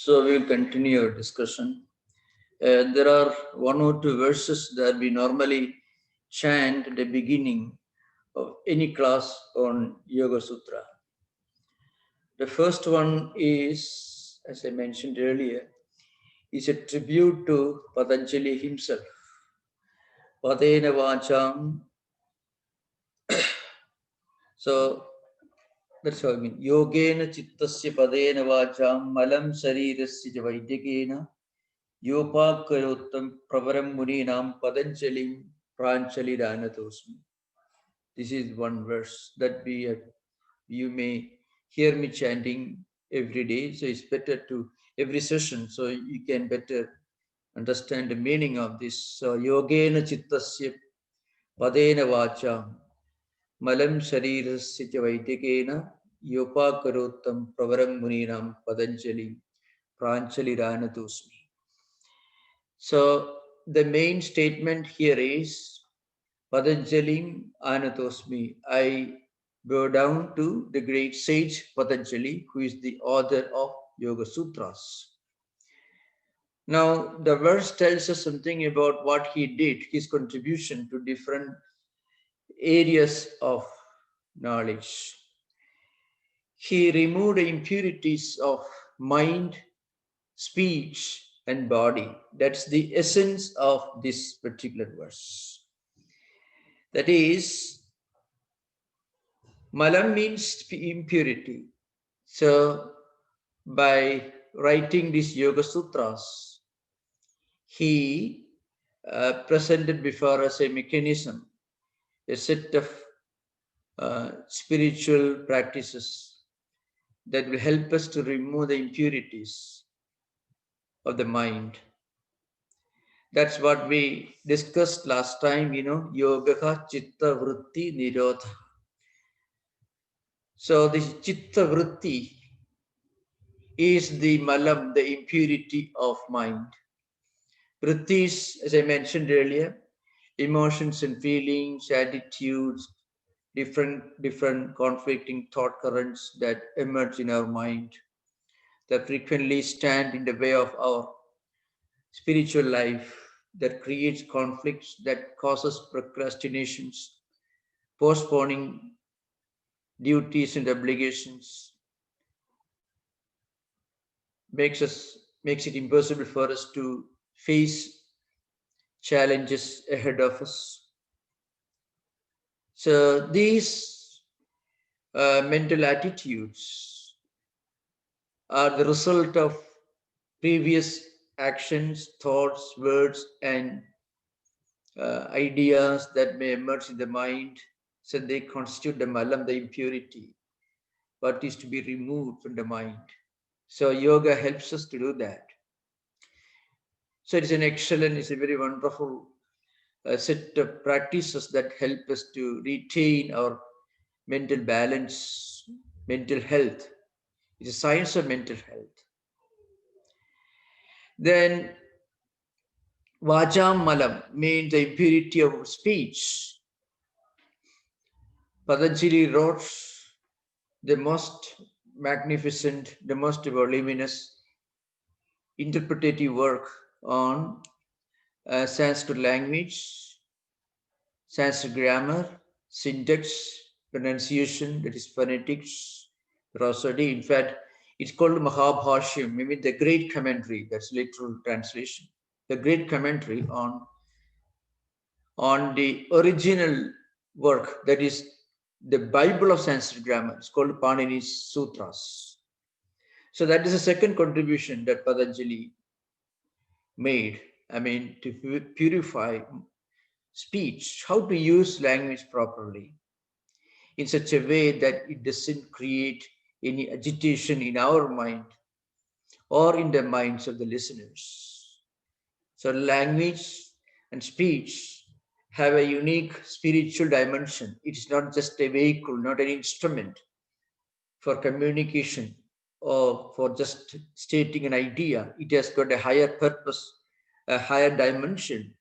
So we will continue our discussion. There are one or two verses that we normally chant at the beginning of any class on Yoga Sutra. The first one is, as I mentioned earlier, is a tribute to Patanjali himself. Padena Vacham. So that's how I mean. Yogena Chittasya Padena Vacham Malam Sarirasya Vaidyakena Yopakarottam Pravaram Muninam Patanjalim Pranchali Ranatosmi. This is one verse that you may hear me chanting every day. So it's better to every session, so you can better understand the meaning of this. So Yogena Chittasya Padena Vacham Malam Sharirasya Vaidyakena Yopakarottam Pravaram Muninam Patanjali Pranchali Ranatosmi. So the main statement here is Patanjalim Anatosmi. I bow down to the great sage Patanjali, who is the author of Yoga Sutras. Now, the verse tells us something about what he did, his contribution to different areas of knowledge. He removed the impurities of mind, speech, and body. That's the essence of this particular verse. That is, malam means impurity. So, by writing these Yoga Sutras, he presented before us a mechanism, a set of spiritual practices that will help us to remove the impurities of the mind. That's what we discussed last time, yoga chitta vritti nirodha. So this chitta vritti is the malam, the impurity of mind. Vrittis, as I mentioned earlier, emotions and feelings, attitudes, different conflicting thought currents that emerge in our mind, that frequently stand in the way of our spiritual life, that creates conflicts, that causes procrastinations, postponing duties and obligations, makes it impossible for us to face challenges ahead of us. So these mental attitudes are the result of previous actions, thoughts, words, and ideas that may emerge in the mind. So they constitute the malam, the impurity, what is to be removed from the mind. So yoga helps us to do that. So it's an excellent, it's a very wonderful set of practices that help us to retain our mental balance, mental health. It's a science of mental health. Then Vajam Malam means the impurity of speech. Patanjali wrote the most magnificent, the most voluminous interpretative work on Sanskrit language, Sanskrit grammar, syntax, pronunciation, that is phonetics, prosody. In fact, it's called Mahabhashyam, maybe the great commentary, that's literal translation. The great commentary on the original work, that is the Bible of Sanskrit grammar. It's called Panini's Sutras. So that is the second contribution that Patanjali made. To purify speech, how to use language properly in such a way that it doesn't create any agitation in our mind or in the minds of the listeners. So language and speech have a unique spiritual dimension. It is not just a vehicle, not an instrument for communication or for just stating an idea. It has got a higher purpose, a higher dimension.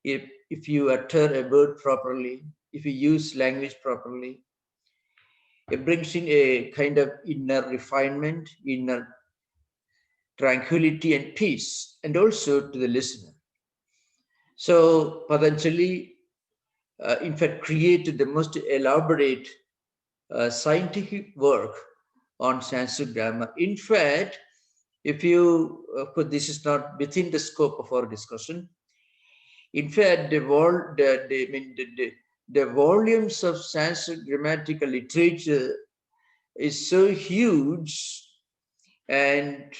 If you utter a word properly, if you use language properly, it brings in a kind of inner refinement, inner tranquility and peace, and also to the listener. So Patanjali, in fact, created the most elaborate scientific work on Sanskrit grammar. In fact, if you put this is not within the scope of our discussion. In fact, the volumes of Sanskrit grammatical literature is so huge, and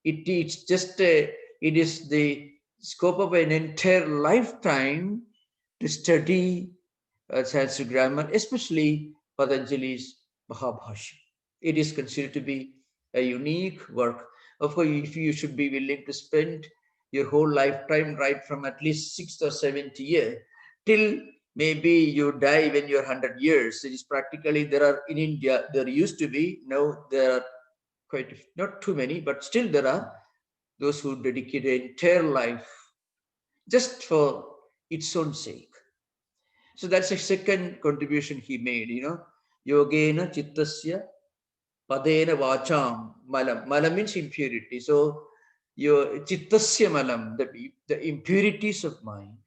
it's just it is the scope of an entire lifetime to study Sanskrit grammar, especially Patanjali's Mahabhashya. It is considered to be a unique work. Of course, if you should be willing to spend your whole lifetime, right from at least 60 or 70 years till maybe you die when you're 100 years. It is practically, there are in India, there used to be, now there are quite, not too many, but still there are those who dedicate their entire life just for its own sake. So that's a second contribution he made, Yogena Chittasya Padena Vacham Malam. Malam means impurity. So your Chittasya Malam, the impurities of mind,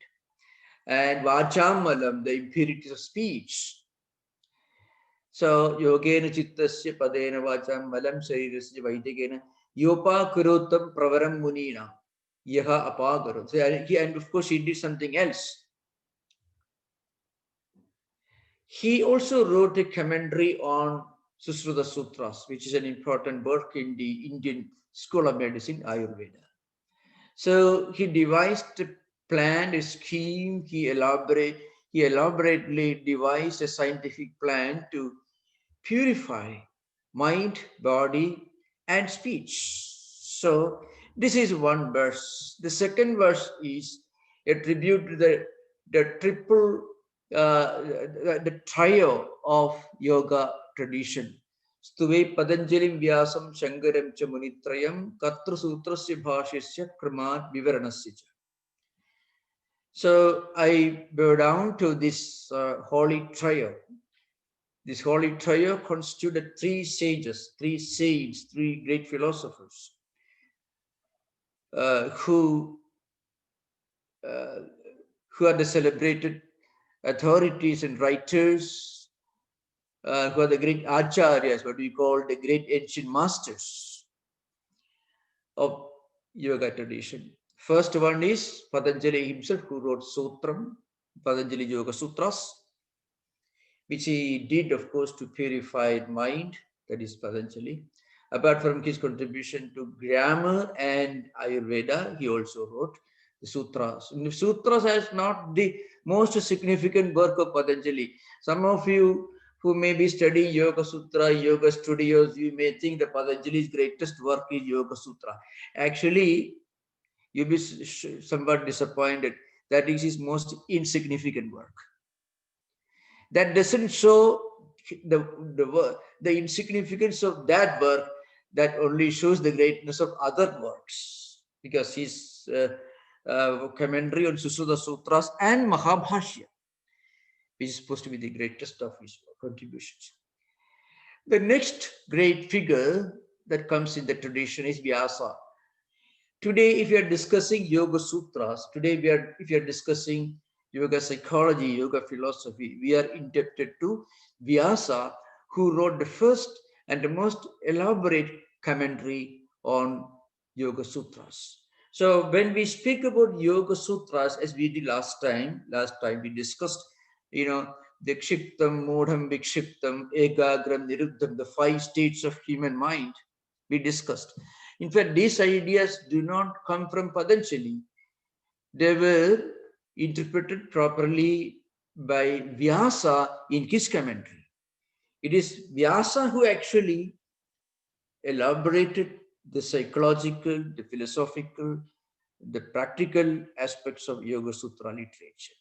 and Vacham Malam, the impurities of speech. So Yogena Chittasya Padena Vacham Malam Sarirasya Vaitikena Yopa Kurotam Pravaram Munina Yaha Apagaro. So, and of course he did something else. He also wrote a commentary on Yoga Sutras, which is an important work in the Indian School of Medicine, Ayurveda. So he devised a plan, a scheme, he elaborately devised a scientific plan to purify mind, body, and speech. So this is one verse. The second verse is a tribute to the triple, the trio of yoga tradition. Stuve Patanjalim Vyasam Shankaram cha Munitrayam Katra Sutrasya Bhashyasya Kramat Vivaranasya. So I bow down to this holy trio. This holy trio constituted three sages, three saints, three great philosophers who are the celebrated authorities and writers, who are the great acharyas, what we call the great ancient masters of yoga tradition. First one is Patanjali himself, who wrote Sutram, Patanjali Yoga Sutras, which he did, of course, to purify mind, that is Patanjali. Apart from his contribution to grammar and Ayurveda, he also wrote the Sutras. And the Sutras is not the most significant work of Patanjali. Some of you who may be studying Yoga Sutra, Yoga Studios, you may think that Patanjali's greatest work is Yoga Sutra. Actually, you'll be somewhat disappointed that is his most insignificant work. That doesn't show the insignificance of that work, that only shows the greatness of other works, because his commentary on Yoga Sutras and Mahabhashya, which is supposed to be the greatest of his contributions. The next great figure that comes in the tradition is Vyasa. Today, if we are discussing Yoga Sutras, if you are discussing yoga psychology, yoga philosophy, we are indebted to Vyasa, who wrote the first and the most elaborate commentary on Yoga Sutras. So when we speak about Yoga Sutras, as we did last time we discussed, the Kshiptam, Modham, Vikshiptam, Egagram, Niruddham, the 5 states of human mind, we discussed. In fact, these ideas do not come from Patanjali. They were interpreted properly by Vyasa in his commentary. It is Vyasa who actually elaborated the psychological, the philosophical, the practical aspects of Yoga Sutra literature.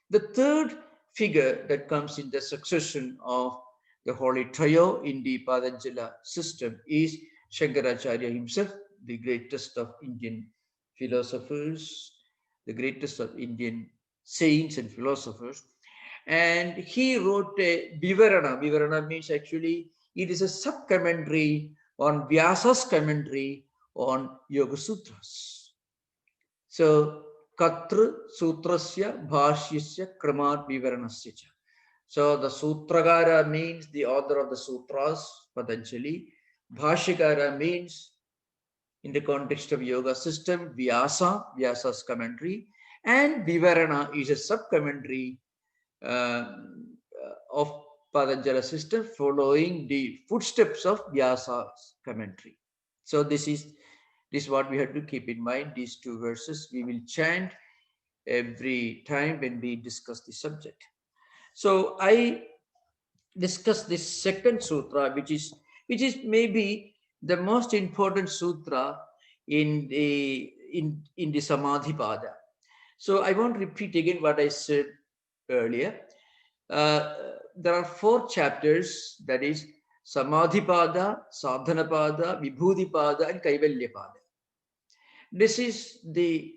The third figure that comes in the succession of the Holy Trio in the Patanjala system is Shankaracharya himself, the greatest of Indian philosophers, the greatest of Indian saints and philosophers. And he wrote a Vivarana. Vivarana means actually it is a sub-commentary on Vyasa's commentary on Yoga Sutras. So, Katra Sutrasya Bhashyasya Kramat Vivaranasya. So, the Sutragara means the author of the Sutras, Patanjali. Bhashyakara means, in the context of yoga system, Vyasa's commentary, and Vivarana is a sub-commentary of Patanjali system following the footsteps of Vyasa's commentary. So this is what we have to keep in mind. These two verses we will chant every time when we discuss the subject. So I discuss this second sutra, which is maybe the most important sutra in the Samadhi Pada. So I won't repeat again what I said earlier. There are 4 chapters, that is Samadhi Pada, Sadhana Pada, Vibhuti Pada, and Kaivalya Pada. This is the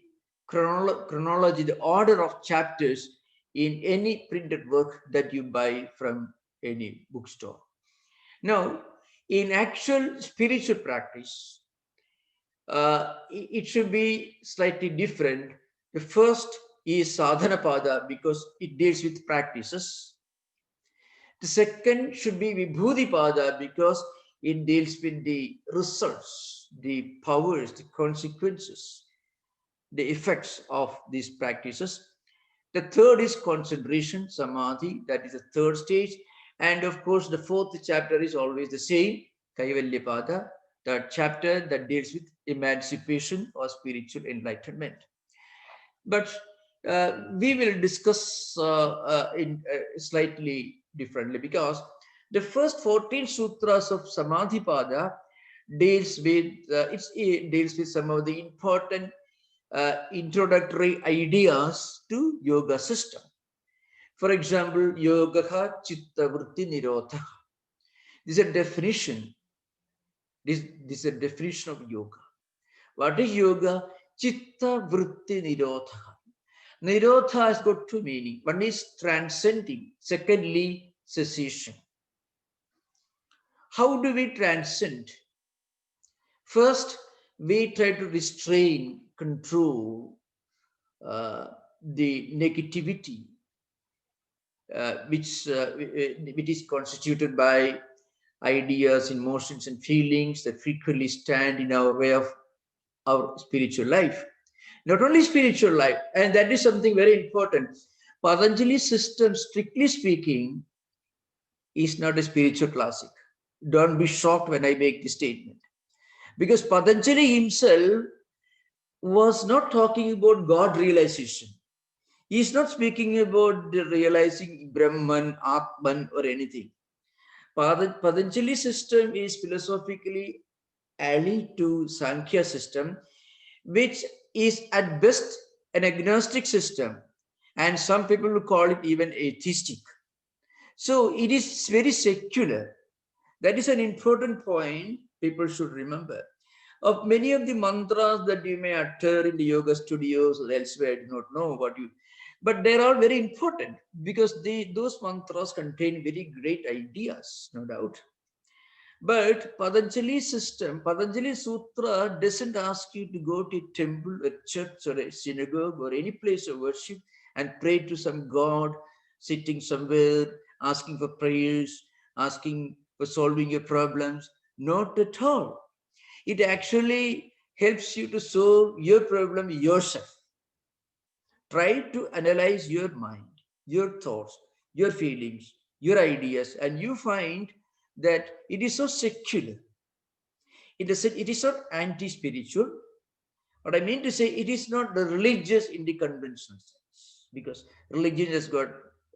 chronology, the order of chapters in any printed work that you buy from any bookstore. Now, in actual spiritual practice, it should be slightly different. The first is Sadhana Pada because it deals with practices. The second should be Vibhuti Pada because it deals with the results, the powers, the consequences, the effects of these practices. The third is concentration, Samadhi, that is the third stage. And of course, the fourth chapter is always the same, Kaivalya Pada, the chapter that deals with emancipation or spiritual enlightenment. But we will discuss in slightly differently, because the first 14 sutras of Samadhi Pada deals with some of the important introductory ideas to yoga system. For example, yoga chitta vritti nirodha. This is a definition. This is a definition of yoga. What is yoga? Chitta vritti nirodha. Nirodha has got 2 meanings. One is transcending. Secondly, cessation. How do we transcend? First, we try to restrain, control the negativity, which is constituted by ideas, emotions, and feelings that frequently stand in our way of our spiritual life. Not only spiritual life, and that is something very important. Patanjali's system, strictly speaking, is not a spiritual classic. Don't be shocked when I make this statement. Because Patanjali himself was not talking about God realization. He is not speaking about realizing Brahman, Atman, or anything. Patanjali system is philosophically allied to Sankhya system, which is at best an agnostic system, and some people will call it even atheistic. So it is very secular. That is an important point people should remember. Of many of the mantras that you may utter in the yoga studios or elsewhere, I do not know what you, but they're all very important because those mantras contain very great ideas, no doubt. But Patanjali system, Patanjali Sutra doesn't ask you to go to a temple, a church, or a synagogue, or any place of worship and pray to some god sitting somewhere, asking for prayers, asking for solving your problems. Not at all. It actually helps you to solve your problem yourself. Try to analyze your mind, your thoughts, your feelings, your ideas, and you find that it is so secular. It is not anti-spiritual. What I mean to say, it is not the religious in the conventional sense, because religion has got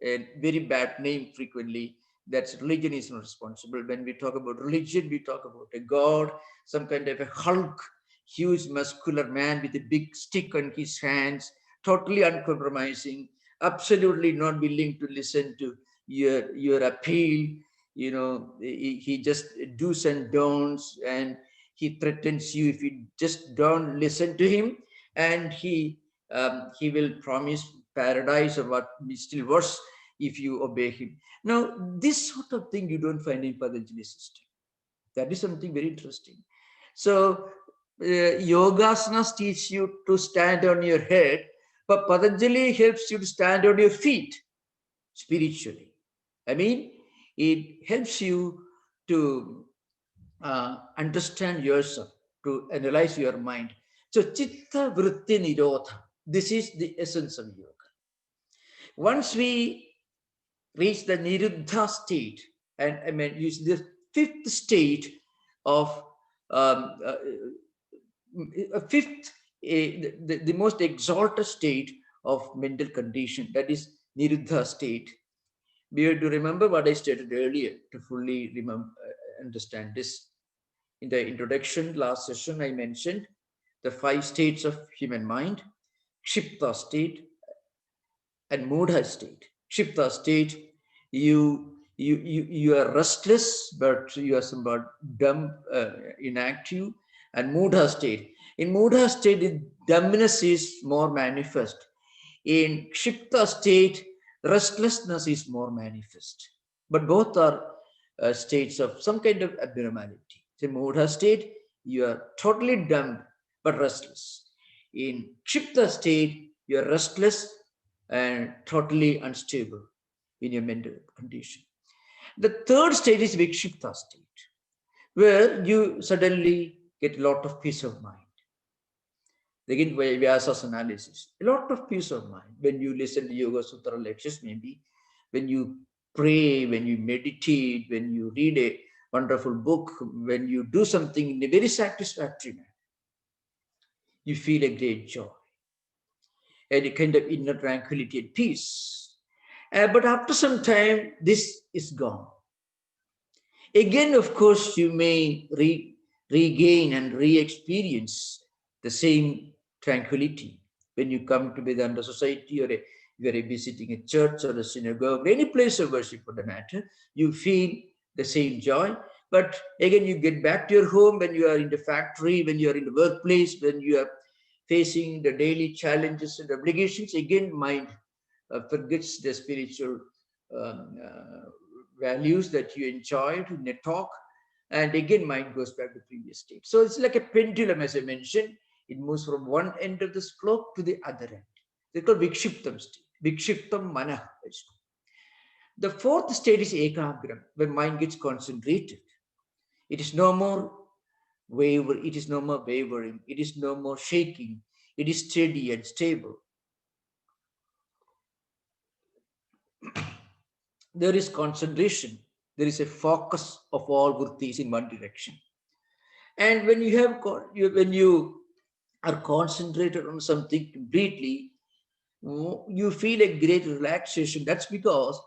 a very bad name frequently. That religion is not responsible. When we talk about religion, we talk about a god, some kind of a hulk, huge muscular man with a big stick on his hands, totally uncompromising, absolutely not willing to listen to your appeal. You know, he just do's and don'ts, and he threatens you if you just don't listen to him, and he will promise paradise, or what still worse, if you obey him. Now, this sort of thing you don't find in Patanjali system. That is something very interesting. So yogasanas teach you to stand on your head, but Patanjali helps you to stand on your feet spiritually. I mean, it helps you to understand yourself, to analyze your mind. So, chitta vritti nirodha. This is the essence of yoga. Once we reach the niruddha state, and I mean, use the fifth state of um, uh, fifth, the most exalted state of mental condition, that is niruddha state. We have to remember what I stated earlier to fully remember, understand this. In the introduction, last session, I mentioned the 5 states of human mind: Kshipta state and Mudha state. Kshipta state, you are restless, but you are somewhat dumb, inactive. And Mudha state. In Mudha state, the dumbness is more manifest. In Kshipta state, restlessness is more manifest. But both are states of some kind of abnormality. In Mudha state, you are totally dumb but restless. In Kshipta state, you are restless and totally unstable in your mental condition. The third state is Vikshipta state, where you suddenly get a lot of peace of mind. Again, Vyasa's analysis, a lot of peace of mind when you listen to Yoga Sutra lectures, maybe when you pray, when you meditate, when you read a wonderful book, when you do something in a very satisfactory manner, you feel a great joy and a kind of inner tranquility and peace. But after some time, this is gone. Again, of course, you may regain and re-experience the same tranquility when you come to Vedanta society, or you are visiting a church or a synagogue, any place of worship for the matter, you feel the same joy. But again, you get back to your home, when you are in the factory, when you are in the workplace, when you are facing the daily challenges and obligations, again, mind forgets the spiritual um, uh, values that you enjoyed in a talk, and again mind goes back to previous state. So it's like a pendulum, as I mentioned. It moves from one end of the slope to the other end. They call vikshiptam state, vikshiptam manah. The fourth state is ekagram, when mind gets concentrated. It is no more it is no more wavering, it is no more shaking, it is steady and stable. There is concentration, there is a focus of all vrittis in one direction. And when you have when you are concentrated on something completely, you feel a great relaxation. That's because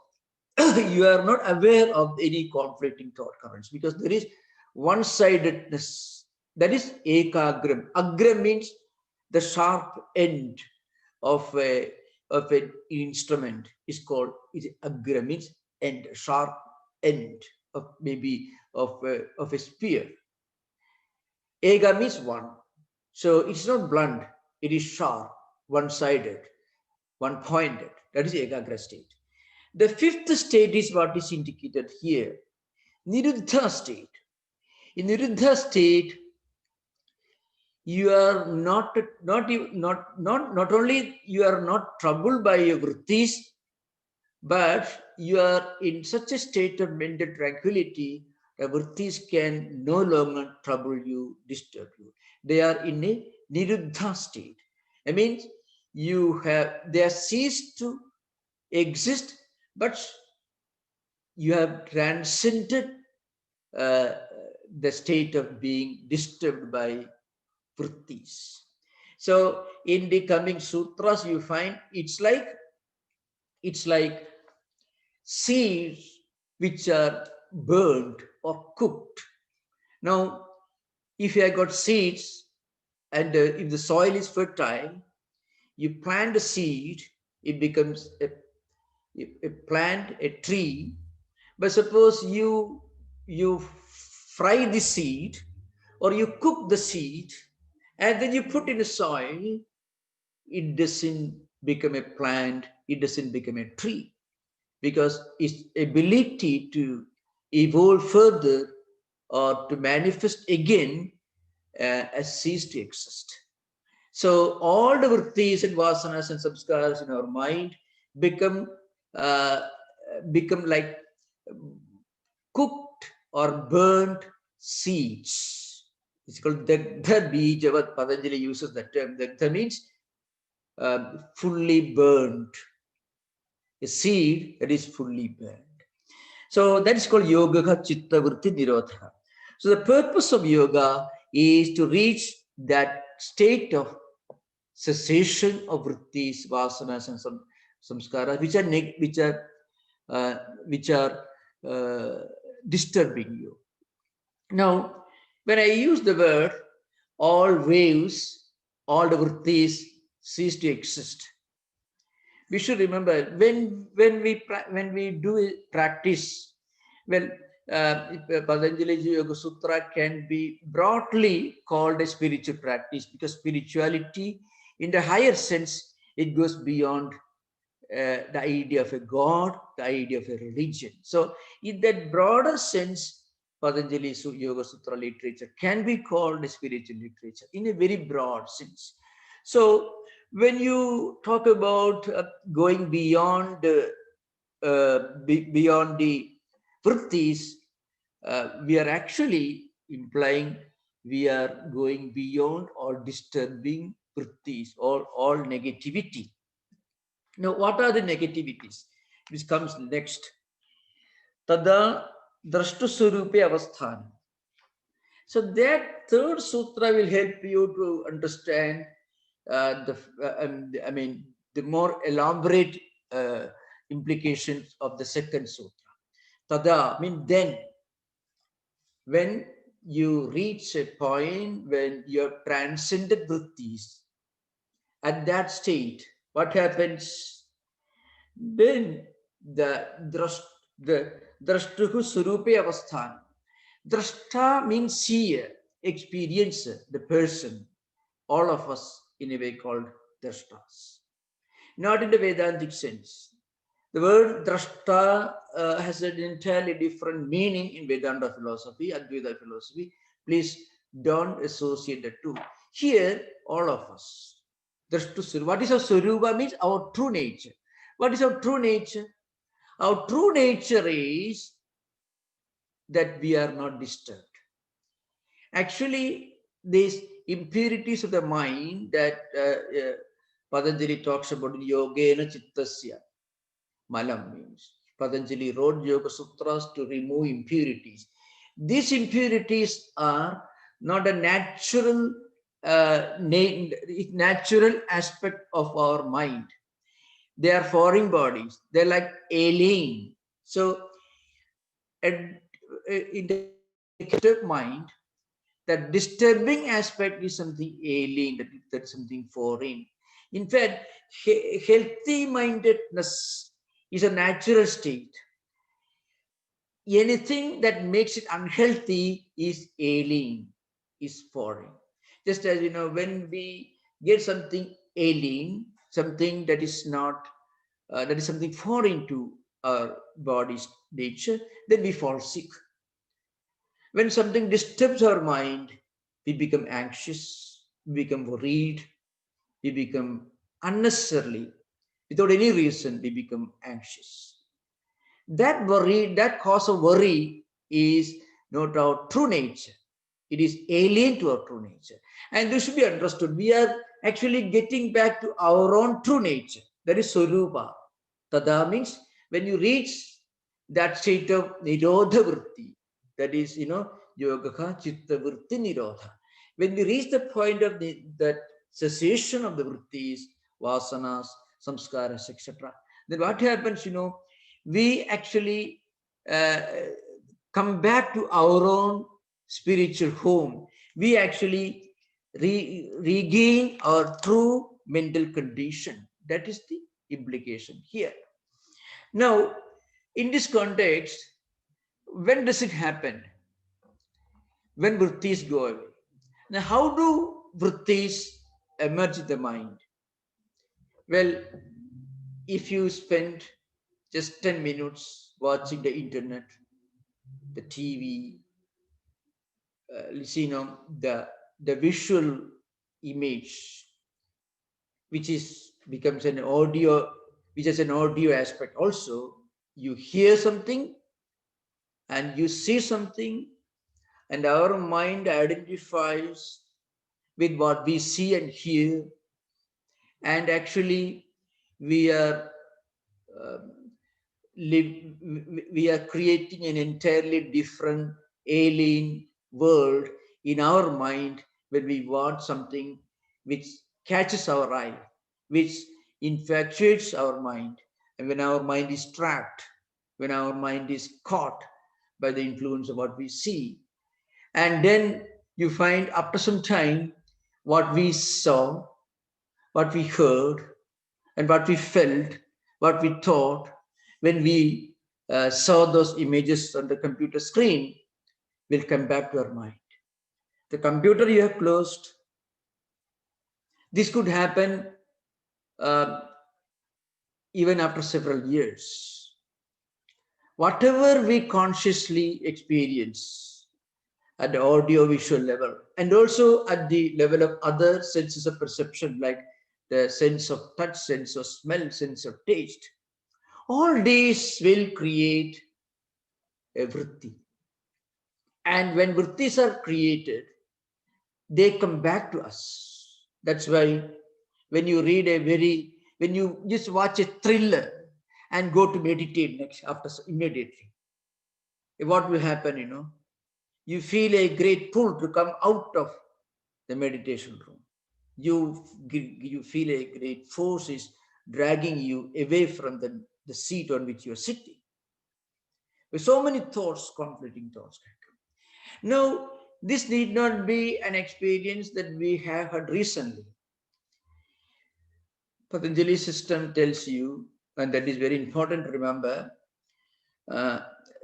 you are not aware of any conflicting thought currents, because there is one-sidedness. That is ekagram. Agram means the sharp end of an instrument is called, is agram, means end, sharp end of maybe of a spear. Ega means one. So it's not blunt, it is sharp, one-sided, one-pointed. That is ekagra state. The fifth state is what is indicated here, niruddha state. In niruddha state, you are not only you are not troubled by your vrittis, but you are in such a state of mental tranquility that vrittis can no longer trouble you, disturb you. They are in a niruddha state. I mean, they are ceased to exist, but you have transcended uh, the state of being disturbed by vrittis. So in the coming sutras, you find it's like seeds which are burned or cooked. Now, if you have got seeds, and if the soil is fertile, you plant a seed, it becomes a plant, a tree. But suppose you fry the seed, or you cook the seed, and then you put in the soil, it doesn't become a plant, it doesn't become a tree, because its ability to evolve further or to manifest again has ceased to exist. So all the vrittis and vasanas and samskaras in our mind become uh, become like cooked or burnt seeds. It's called Dagdha Bija. What Patanjali uses that term. Dagdha means fully burnt. A seed that is fully burnt. So that is called Yoga Chitta Vritti Nirodha. So the purpose of yoga is to reach that state of cessation of vrittis, vasanas, and some samskaras, uh, which are disturbing you. Now, when I use the word, all waves, all the vrittis cease to exist. We should remember when we do practice, well, Patanjali's Yoga Sutra can be broadly called a spiritual practice, because spirituality, in the higher sense, it goes beyond the idea of a god, the idea of a religion. So, in that broader sense, Patanjali's Yoga Sutra literature can be called a spiritual literature in a very broad sense. So, when you talk about going beyond beyond the vrittis, we are actually implying we are going beyond or disturbing vrittis or all negativity. Now, what are the negativities? Which comes next. Tada drashtu surupe avasthan. So that third sutra will help you to understand I mean, the more elaborate implications of the second sutra. Tada, I mean, then, when you reach a point when you have transcended vrittis, at that state, what happens? Then the drashtuhu surupe avasthan. Drashta means seer, experiencer, the person. All of us in a way called drashtas. Not in the Vedantic sense. The word drashta has an entirely different meaning in Vedanta philosophy, Advaita philosophy. Please don't associate the two. Here, all of us. What is our Swarupa means our true nature. What is our true nature? Our true nature is that we are not disturbed. Actually, these impurities of the mind that Patanjali talks about in Yogena Chittasya, Malam means. Patanjali wrote Yoga Sutras to remove impurities. These impurities are not a natural aspect of our mind. They are foreign bodies. They're like alien. So, in the disturbed mind, that disturbing aspect is something alien, that's something foreign. In fact, healthy mindedness is a natural state. Anything that makes it unhealthy is alien, is foreign. Just as you know, when we get something alien, something that is not, that is something foreign to our body's nature, then we fall sick. When something disturbs our mind, we become anxious, we become worried, we become unnecessarily, without any reason, we become anxious. That worry, that cause of worry is not our true nature. It is alien to our true nature. And this should be understood. We are actually getting back to our own true nature. That is Swarupa. Tada means when you reach that state of Nirodha Vritti, that is, Yoga Chitta Vritti Nirodha. When you reach the point of that cessation of the vrittis, vasanas, samskaras, etc., then what happens, we actually come back to our own spiritual home. We actually regain our true mental condition. That is the implication here. Now, in this context, when does it happen? When vrittis go away. Now, how do vrittis emerge in the mind? Well, if you spend just 10 minutes watching the internet, the TV, the the visual image, which is becomes an audio, which has an audio aspect also. You hear something and you see something, and our mind identifies with what we see and hear, and actually we are um, live, we are creating an entirely different alien world in our mind when we want something which catches our eye, which infatuates our mind. And when our mind is trapped, when our mind is caught by the influence of what we see, and then you find after some time what we saw, what we heard, and what we felt, what we thought when we saw those images on the computer screen will come back to our mind. The computer you have closed. This could happen uh, even after several years. Whatever we consciously experience at the audio visual level, and also at the level of other senses of perception, like the sense of touch, sense of smell, sense of taste, all these will create a vritti. And when vrittis are created, they come back to us. That's why when you read when you just watch a thriller and go to meditate next, after immediately, what will happen, you feel a great pull to come out of the meditation room. You feel a great force is dragging you away from the seat on which you're sitting. With so many thoughts, conflicting thoughts. Now, this need not be an experience that we have had recently. Patanjali system tells you, and that is very important to remember, uh,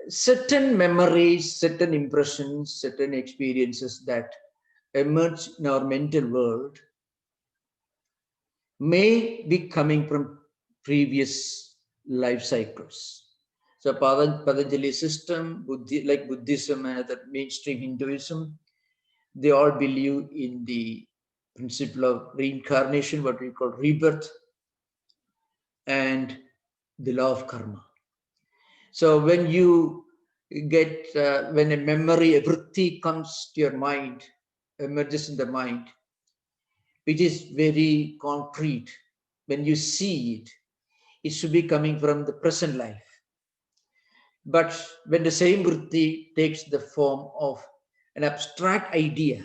certain memories, certain impressions, certain experiences that emerge in our mental world may be coming from previous life cycles. So Patanjali system, like Buddhism and other mainstream Hinduism, they all believe in the principle of reincarnation, what we call rebirth, and the law of karma. So when you when a memory, a vritti comes to your mind, emerges in the mind, which is very concrete, when you see it, it should be coming from the present life. But when the same vritti takes the form of an abstract idea,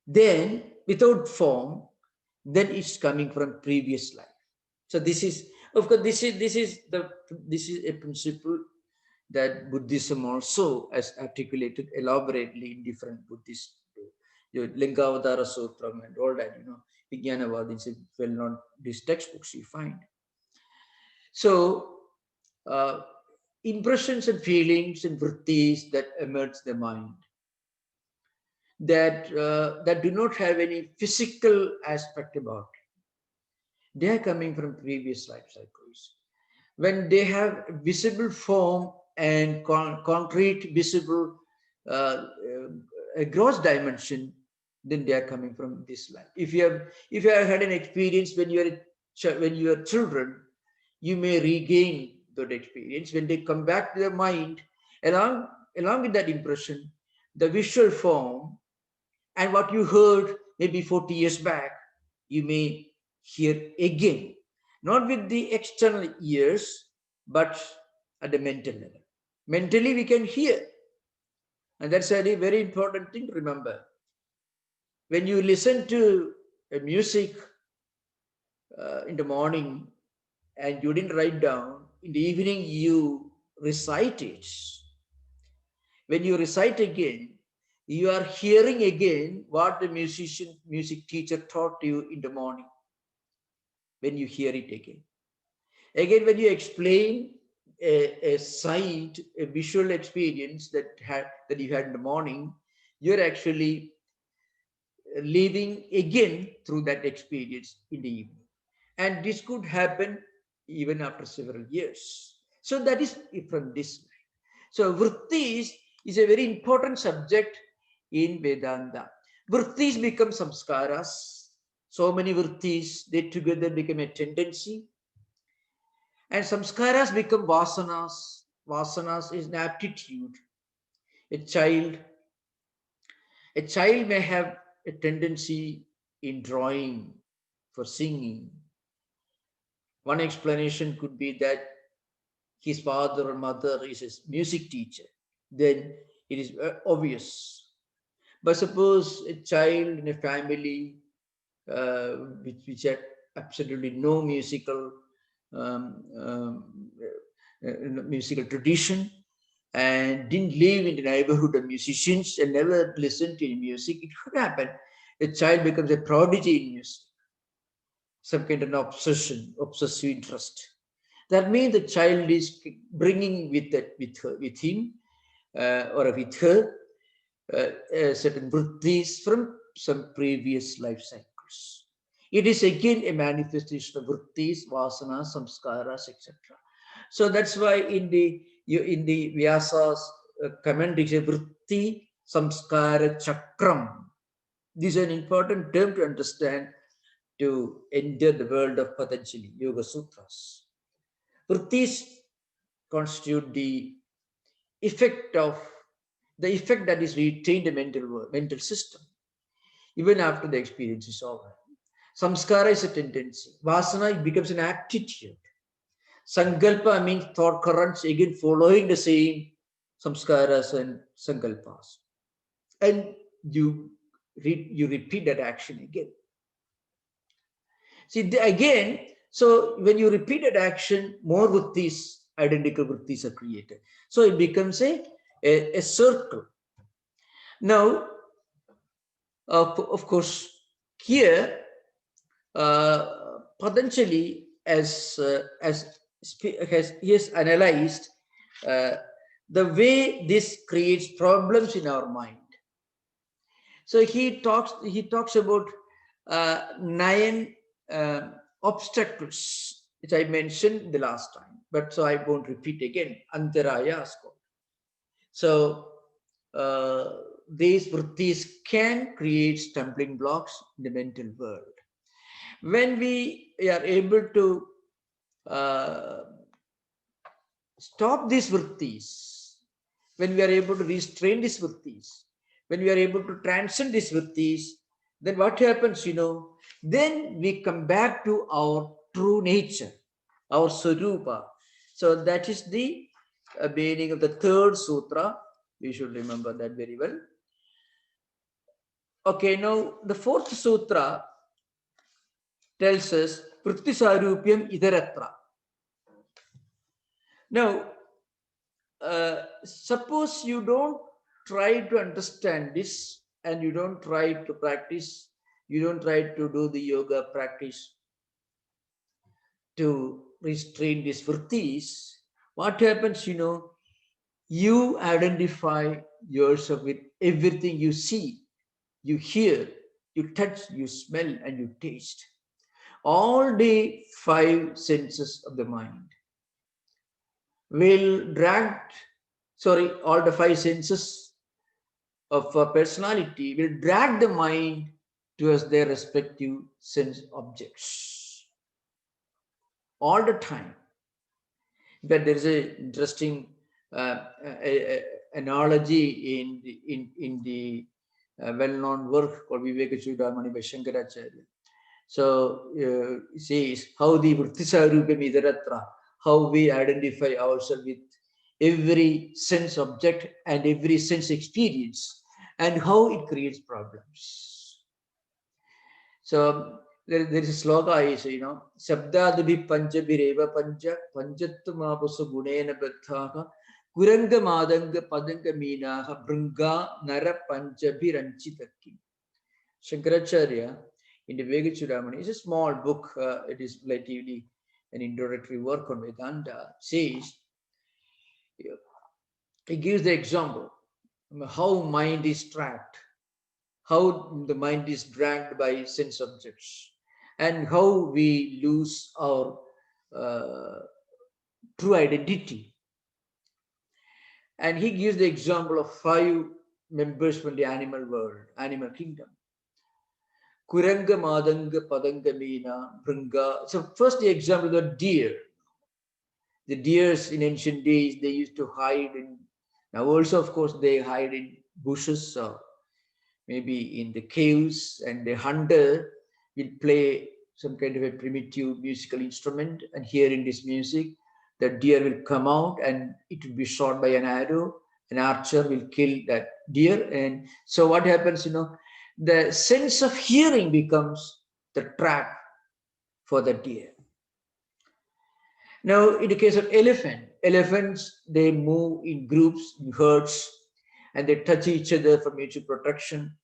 then without form, then it's coming from previous life. So this is, of course, this is a principle that Buddhism also has articulated elaborately in different Buddhist, Lingavadara Sutram and all that, Vijnanavad is well-known, these textbooks you find. So impressions and feelings and vrittis that emerge the mind, that do not have any physical aspect about it. They are coming from previous life cycles. When they have visible form and concrete, visible, a gross dimension, then they are coming from this life. If you have had an experience when you are children, you may regain that experience. When they come back to the mind, along with that impression, the visual form and what you heard maybe 40 years back, you may hear again, not with the external ears, but at the mental level. Mentally, we can hear. And that's a very important thing to remember. When you listen to a music in the morning and you didn't write down, in the evening you recite it. When you recite again, you are hearing again what the music teacher taught you in the morning. When you hear it again. Again, when you explain a sight, a visual experience that you had in the morning, you're actually living again through that experience in the evening. And this could happen even after several years. So that is from this line. So vrittis is a very important subject in Vedanta. Vrittis become samskaras. So many vrittis, they together become a tendency. And samskaras become vasanas. Vasanas is an aptitude. A child, a child may have a tendency in drawing, for singing. One explanation could be that his father or mother is a music teacher. Then it is obvious. But suppose a child in a family which had absolutely no um, um, musical tradition and didn't live in the neighborhood of musicians and never listened to music, it could happen. A child becomes a prodigy in music, some kind of obsession, obsessive interest. That means the child is bringing with him or with her certain vrittis from some previous life cycles. It is again a manifestation of vrittis, vasanas, samskaras, etc. So that's why in the Vyasa's commentary, vritti samskara chakram. This is an important term to understand to enter the world of Patanjali Yoga Sutras. Vrittis constitute the effect that is retained in the mental system even after the experience is over. Samskara is a tendency. Vasana becomes an aptitude. Sankalpa means thought currents again following the same samskaras and sankalpas. And you repeat that action again. See, again, so when you repeat that action, more vrittis, identical vrittis are created. So it becomes a circle. Now, of course, here, Patanjali he has analyzed uh, the way this creates problems in our mind. So he talks about 9 obstacles, which I mentioned the last time, but so I won't repeat again. Antaraya is called. So these vrittis can create stumbling blocks in the mental world. When we are able to uh, stop these vrittis, when we are able to restrain these vrittis, when we are able to transcend these vrittis, then what happens, then we come back to our true nature, our Sarupa. So that is the meaning of the third sutra. We should remember that very well. Okay, now the fourth sutra tells us Prithisarupyam Idaratra. Now, suppose you don't try to understand this and you don't try to practice, you don't try to do the yoga practice to restrain these vrittis, what happens, you identify yourself with everything you see, you hear, you touch, you smell, and you taste. All the 5 senses of the mind will all the 5 senses of a personality will drag the mind towards their respective sense objects all the time. But there is an interesting analogy in the well-known work called Viveka Chudamani by Shankaracharya. So it says how the Vrittisarupam Idaratra, how we identify ourselves with every sense object and every sense experience, and how it creates problems. So there is a sloka is, Sabdadabhi Panchabhireva Pancha Panchattamapusa Gunena Bhatthaha Kuranga Madanga Padanga Minaha Brunga Nara Panchabhiranchitaki. Shankaracharya in the Viveka Chudamani is a small book. It is relatively an introductory work on Vedanta. Says he gives the example how mind is trapped, how the mind is dragged by sense objects, and how we lose our true identity. And he gives the example of 5 members from the animal world, animal kingdom. Kuranga, Madanga, Padanga, Meena, Bringa. So first the example, the deer. The deers in ancient days, they used to hide in, now also of course they hide in bushes or maybe in the caves, and the hunter will play some kind of a primitive musical instrument, and hearing this music, the deer will come out and it will be shot by an arrow. An archer will kill that deer. And so what happens, the sense of hearing becomes the trap for the deer. Now, in the case of elephants, they move in groups, in herds, and they touch each other for mutual protection.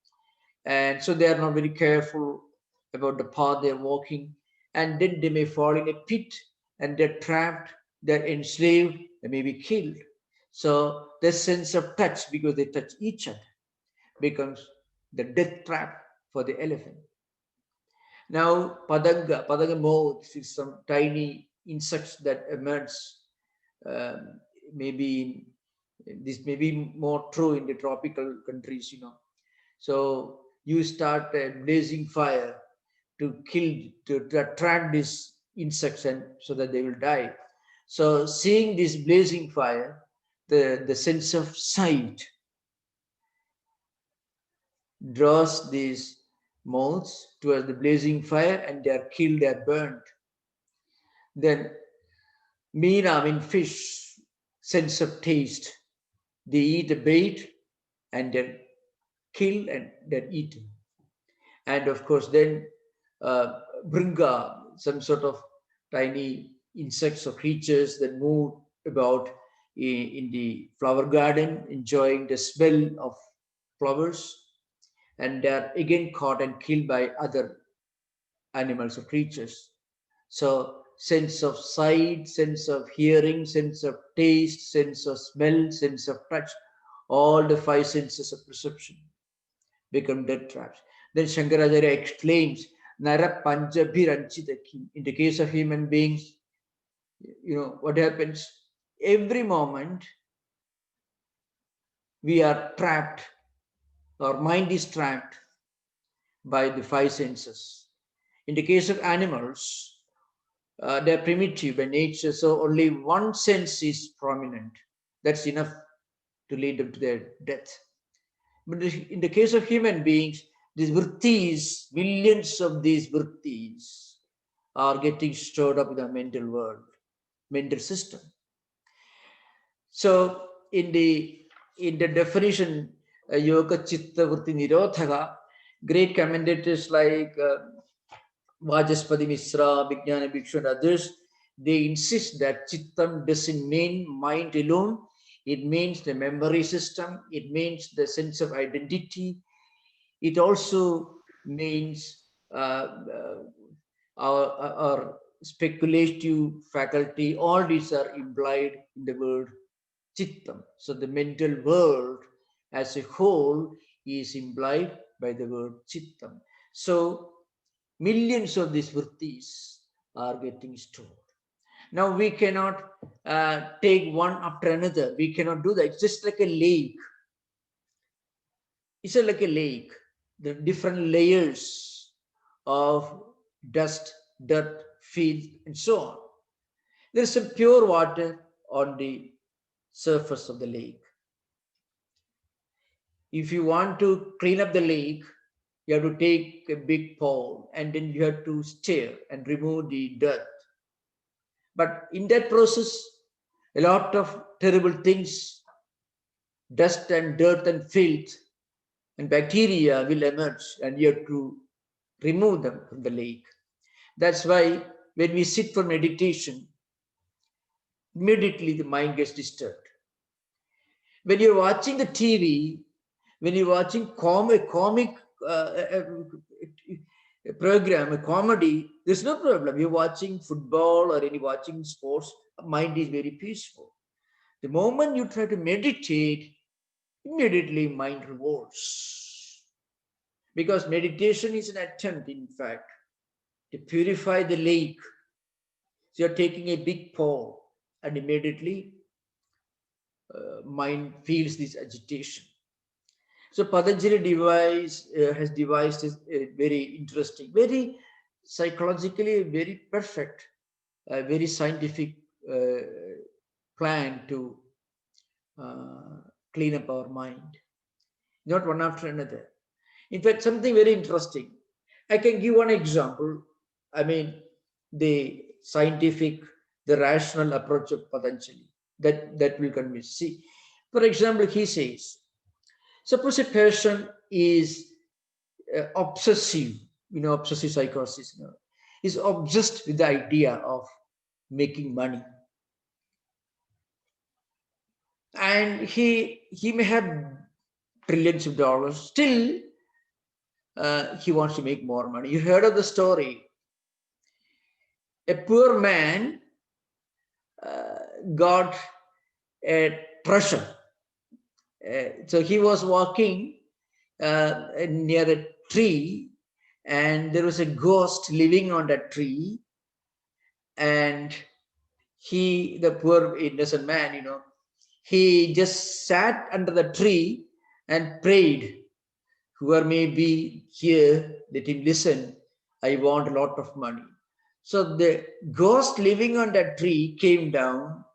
And so they are not very careful about the path they're walking. And then they may fall in a pit and they're trapped, they're enslaved, they may be killed. So the sense of touch, because they touch each other, becomes the death trap for the elephant. Now, padanga moths is some tiny insects that emerge. Um, maybe this may be more true in the tropical countries, So you start a blazing fire to attract these insects, and so that they will die. So seeing this blazing fire, the sense of sight draws these moths towards the blazing fire, and they are killed, they are burnt. Then meena, fish, sense of taste. They eat a bait and they're killed and they're eaten. And of course, then bringa, some sort of tiny insects or creatures that move about in the flower garden, enjoying the smell of flowers, and they are again caught and killed by other animals or creatures. So sense of sight, sense of hearing, sense of taste, sense of smell, sense of touch, all the five senses of perception become death traps. Then Shankaracharya exclaims, Nara Panjabhiranchitaki. In the case of human beings, what happens? Every moment we are trapped, our mind is trapped by the five senses. In the case of animals, they're primitive by nature, so only one sense is prominent. That's enough to lead them to their death. But in the case of human beings, these vrittis, millions of these vrittis are getting stored up in the mental world, mental system. So in the definition, Yoga Chitta Vritti Nirodhaka, great commentators like Vajaspati Misra, Vijnana Bhikshu, and others, they insist that Chittam doesn't mean mind alone. It means the memory system. It means the sense of identity. It also means our speculative faculty. All these are implied in the word Chittam. So the mental world as a whole is implied by the word Chittam. So millions of these vrittis are getting stored. Now we cannot take one after another. We cannot do that. It's just like a lake. It's like a lake. The different layers of dust, dirt, filth, and so on. There is some pure water on the surface of the lake. If you want to clean up the lake, you have to take a big pole and then you have to stir and remove the dirt. But in that process, a lot of terrible things, dust and dirt and filth and bacteria will emerge, and you have to remove them from the lake. That's why when we sit for meditation, immediately the mind gets disturbed. When you're watching the TV, when you're watching a comic a program, a comedy, there's no problem. You're watching football or any watching sports, mind is very peaceful. The moment you try to meditate, immediately mind revolts. Because meditation is an attempt, in fact, to purify the lake. So you're taking a big pole, and immediately mind feels this agitation. So Patanjali has devised a very interesting, very psychologically very perfect, very scientific uh, plan to uh, clean up our mind, not one after another. In fact, something very interesting. I can give one example. I mean, the scientific, the rational approach of Patanjali that will convince. See, for example, he says, suppose a person is obsessive, obsessive psychosis, is obsessed with the idea of making money, and he may have trillions of dollars. Still, he wants to make more money. You heard of the story. A poor man got a treasure. So he was walking near a tree, and there was a ghost living on that tree. And the poor innocent man, he just sat under the tree and prayed. Whoever may be here, let him listen. I want a lot of money. So the ghost living on that tree came down,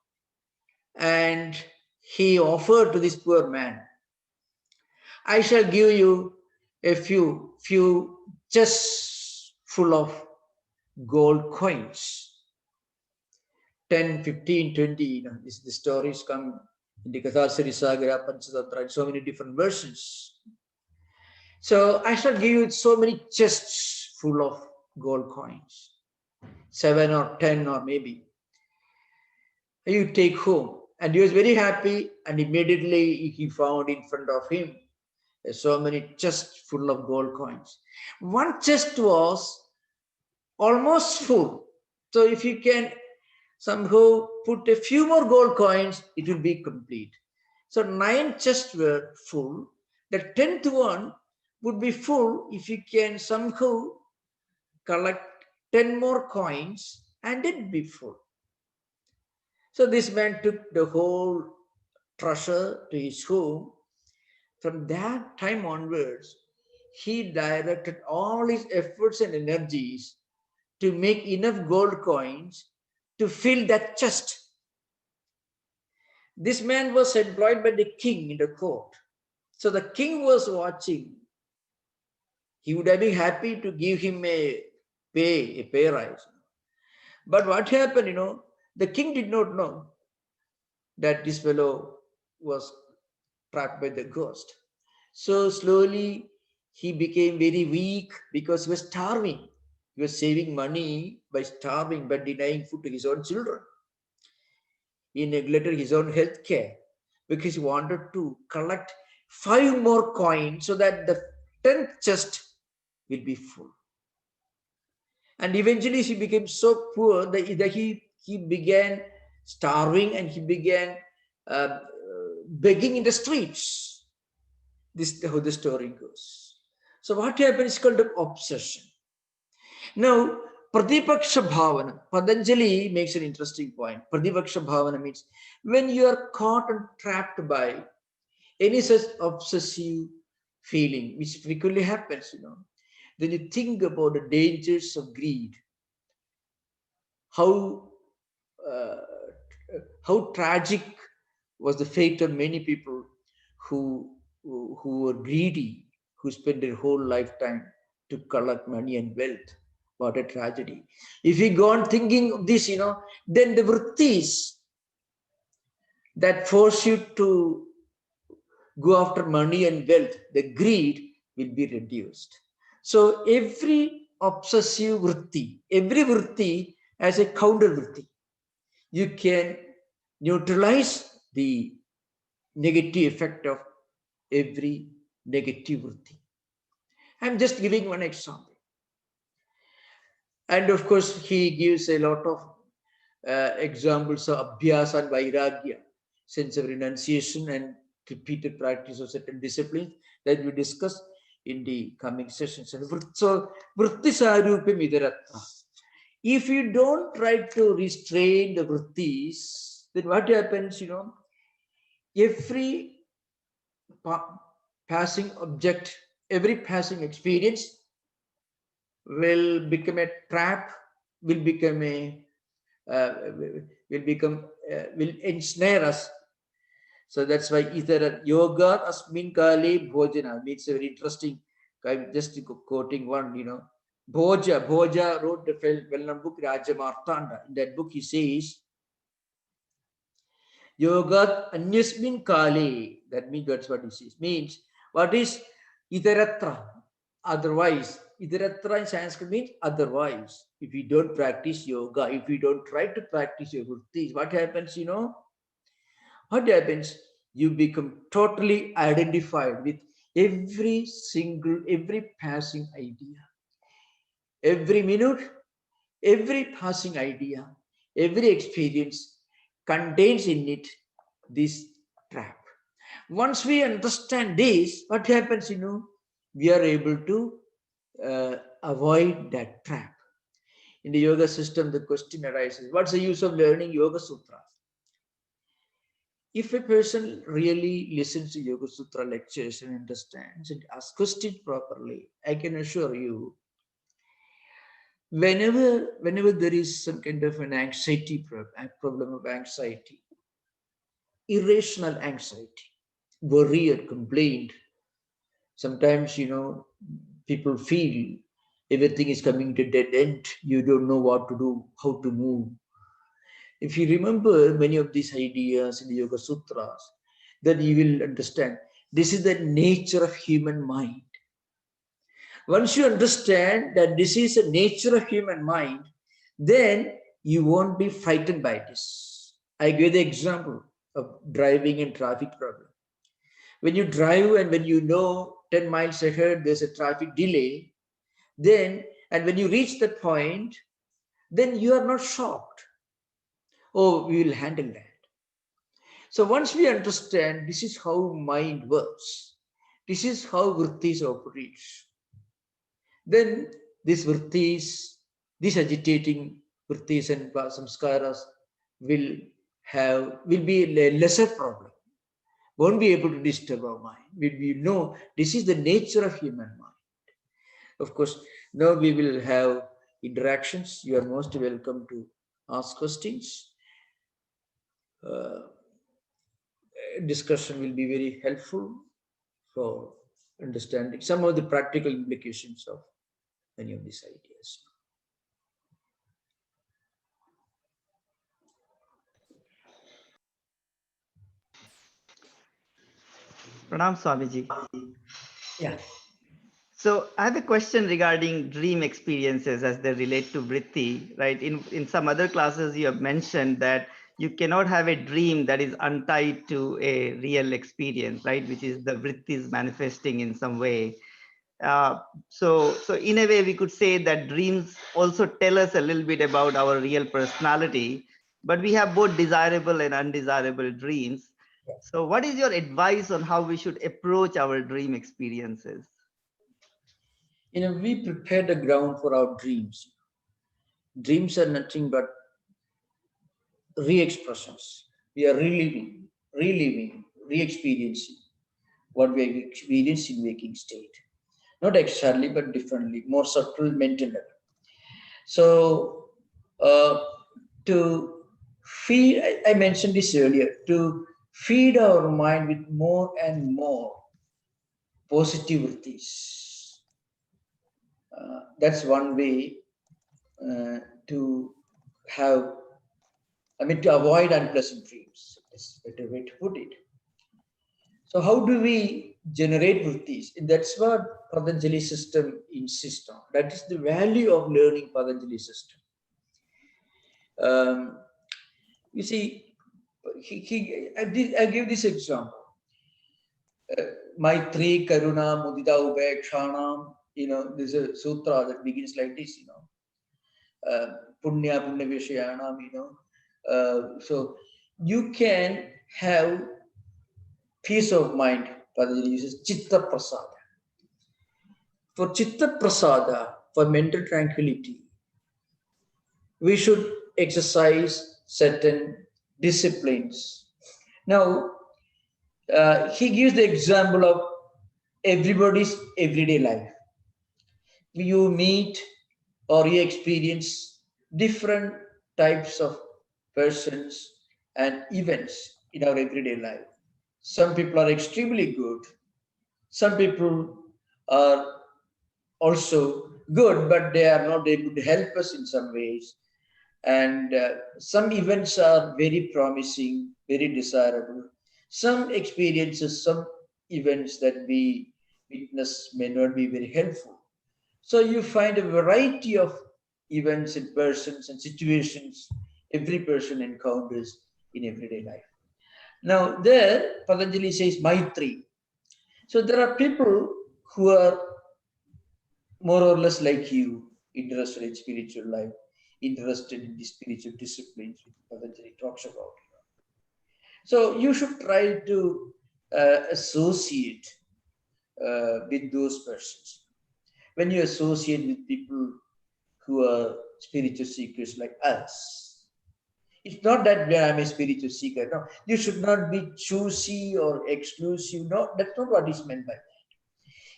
and he offered to this poor man, I shall give you a few chests full of gold coins. 10, 15, 20, the stories come in the Katharsari Sagara, Panchatantra, so many different versions. So I shall give you so many chests full of gold coins, 7 or 10 or maybe. You take home. And he was very happy, and immediately he found in front of him so many chests full of gold coins. One chest was almost full. So if you can somehow put a few more gold coins, it will be complete. So 9 chests were full. The 10th one would be full if you can somehow collect 10 more coins, and it be full. So this man took the whole treasure to his home. From that time onwards, he directed all his efforts and energies to make enough gold coins to fill that chest. This man was employed by the king in the court. So the king was watching. He would have been happy to give him a pay rise. But what happened, the king did not know that this fellow was trapped by the ghost. So slowly he became very weak because he was starving. He was saving money by starving, but denying food to his own children. He neglected his own health care because he wanted to collect 5 more coins so that the 10th chest will be full. And eventually he became so poor that he began starving, and he began begging in the streets. This is how the story goes. So what happens is called obsession. Now, Pratipaksha Bhavana, Patanjali makes an interesting point. Pratipaksha Bhavana means when you are caught and trapped by any such obsessive feeling, which frequently happens, then you think about the dangers of greed, how tragic was the fate of many people who were greedy, who spent their whole lifetime to collect money and wealth. What a tragedy. If we go on thinking of this, then the vrittis that force you to go after money and wealth, the greed will be reduced. So every obsessive vritti, every vritti has a counter vritti. You can neutralize the negative effect of every negative vritti. I'm just giving one example. And of course, he gives a lot of examples of abhyasa and vairagya, sense of renunciation and repeated practice of certain disciplines that we discuss in the coming sessions. So, vritti sarupam idaratta. If you don't try to restrain the vrittis, then what happens, every passing object, every passing experience will become a trap, will become a, will ensnare us. So that's why either yoga asmin kali bhojana means a very interesting. I'm just quoting one, Bhoja wrote the well-known book Raja Martanda. In that book, he says, Yoga anyasmin kali. That means that's what he says. Means what is itaratra? Otherwise. Itaratra in Sanskrit means otherwise. If we don't practice yoga, if we don't try to practice your vrittis, what happens, What happens? You become totally identified with every passing idea. Every minute, every passing idea, every experience contains in it this trap. Once we understand this, what happens, we are able to avoid that trap. In the yoga system, the question arises, what's the use of learning Yoga Sutras? If a person really listens to Yoga Sutra lectures and understands and asks questions properly, I can assure you, whenever there is some kind of an anxiety problem of anxiety, irrational anxiety, worry or complaint, sometimes, people feel everything is coming to dead end. You don't know what to do, how to move. If you remember many of these ideas in the Yoga Sutras, then you will understand this is the nature of human mind. Once you understand that this is the nature of human mind, then you won't be frightened by this. I give the example of driving and traffic problem. When you drive and when you know 10 miles ahead there's a traffic delay, then, and when you reach that point, then you are not shocked. Oh, we will handle that. So once we understand this is how mind works, this is how vrittis operates, then these vrittis, these agitating vrittis and samskaras will be a lesser problem. Won't be able to disturb our mind. We know this is the nature of human mind. Of course, now we will have interactions. You are most welcome to ask questions. Discussion will be very helpful for understanding some of the practical implications of many of these ideas. Pranam Swamiji. Yeah. So I have a question regarding dream experiences as they relate to vritti, right? In some other classes, you have mentioned that you cannot have a dream that is untied to a real experience, right? Which is the vrittis manifesting in some way. So in a way, we could say that dreams also tell us a little bit about our real personality, but we have both desirable and undesirable dreams. So what is your advice on how we should approach our dream experiences? We prepare the ground for our dreams. Dreams are nothing but re-expressions. We are reliving, re-experiencing what we have experienced in waking state. Not exactly, but differently, more subtle mental level. So, to feed, I mentioned this earlier, to feed our mind with more and more positivities. That's one way to have, to avoid unpleasant dreams. That's a better way to put it. So how do we generate vrittis? That's what Patanjali system insists on. That is the value of learning Patanjali system. You see, I give this example. Maitri, Karuna, Mudita, Upekshanam. There's a sutra that begins like this. Punya, Punya Vishayanam. So you can have peace of mind. Patanjali uses Chitta Prasada. For Chitta Prasada, for mental tranquility, we should exercise certain disciplines. Now, he gives the example of everybody's everyday life. You meet or you experience different types of persons and events in our everyday life. Some people are extremely good. Some people are also good, but they are not able to help us in some ways. And some events are very promising, very desirable. Some experiences, some events that we witness may not be very helpful. So you find a variety of events and persons and situations every person encounters in everyday life. Now, there, Patanjali says Maitri. So there are people who are more or less like you, interested in spiritual life, interested in the spiritual disciplines which Patanjali talks about. So you should try to associate with those persons. When you associate with people who are spiritual seekers like us, it's not that I'm a spiritual seeker. No, you should not be choosy or exclusive. No, that's not what is meant by that.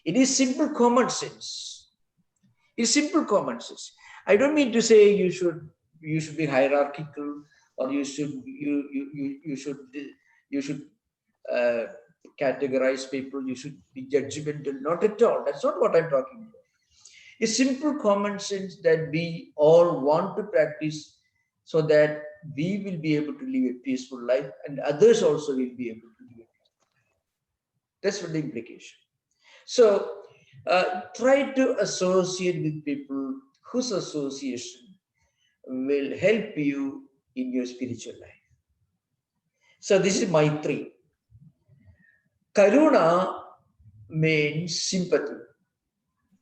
It is simple common sense. It's simple common sense. I don't mean to say you should be hierarchical or you should uh, categorize people. You should be judgmental. Not at all. That's not what I'm talking about. A simple common sense that we all want to practice so that we will be able to live a peaceful life and others also will be able to live a peaceful life. That's what the implication. So try to associate with people whose association will help you in your spiritual life. So this is Maitri. Karuna means sympathy.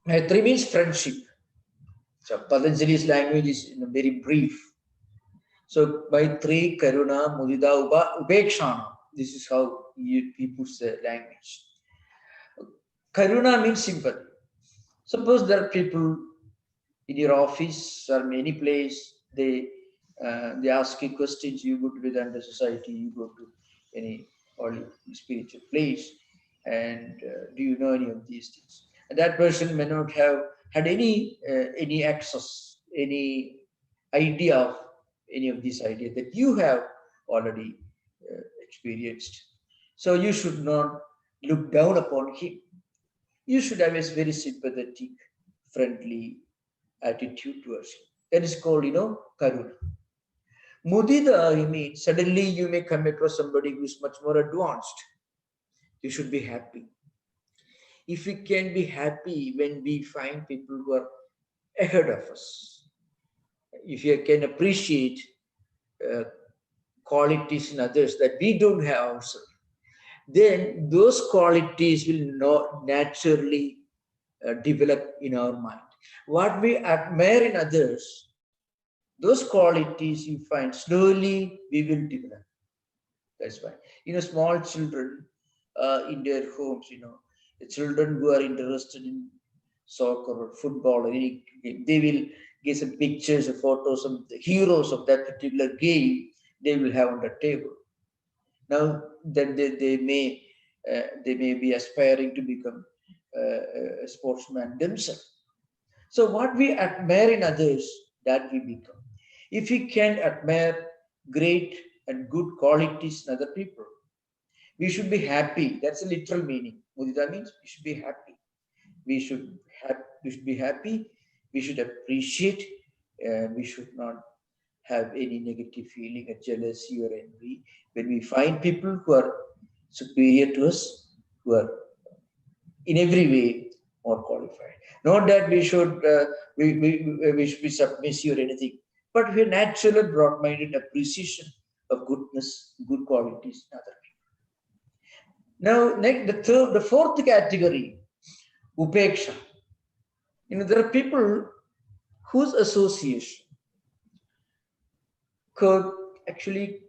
Maitri means friendship. So Patanjali's language is very brief. So Maitri, Karuna, Mudita, Upekshana. This is how he puts the language. Karuna means sympathy. Suppose there are people in your office or any place, they ask you questions. You go to Vedanta society, you go to any holy spiritual place, and do you know any of these things? And that person may not have had any access, any idea of any of these ideas that you have already experienced. So you should not look down upon him. You should have a very sympathetic, friendly attitude towards him. That is called, karuna. Mudita, he means suddenly you may come across somebody who is much more advanced. You should be happy. If we can be happy when we find people who are ahead of us, if you can appreciate uh, qualities in others that we don't have ourselves, then those qualities will not naturally develop in our mind. What we admire in others, those qualities you find slowly we will develop. That's why, small children in their homes, the children who are interested in soccer or football or any game, they will get some pictures or photos of the heroes of that particular game they will have on the table. Now then they may be aspiring to become a sportsman themselves. So what we admire in others, that we become. If we can admire great and good qualities in other people, we should be happy. That's a literal meaning. Mudita means we should be happy. We should we should be happy. We should appreciate. We should not have any negative feeling or jealousy or envy when we find people who are superior to us, who are in every way more qualified. Not that we should we should be submissive or anything, but we're natural and broad-minded appreciation of goodness, good qualities in other people. Now, next, the fourth category, upeksha. There are people whose association could actually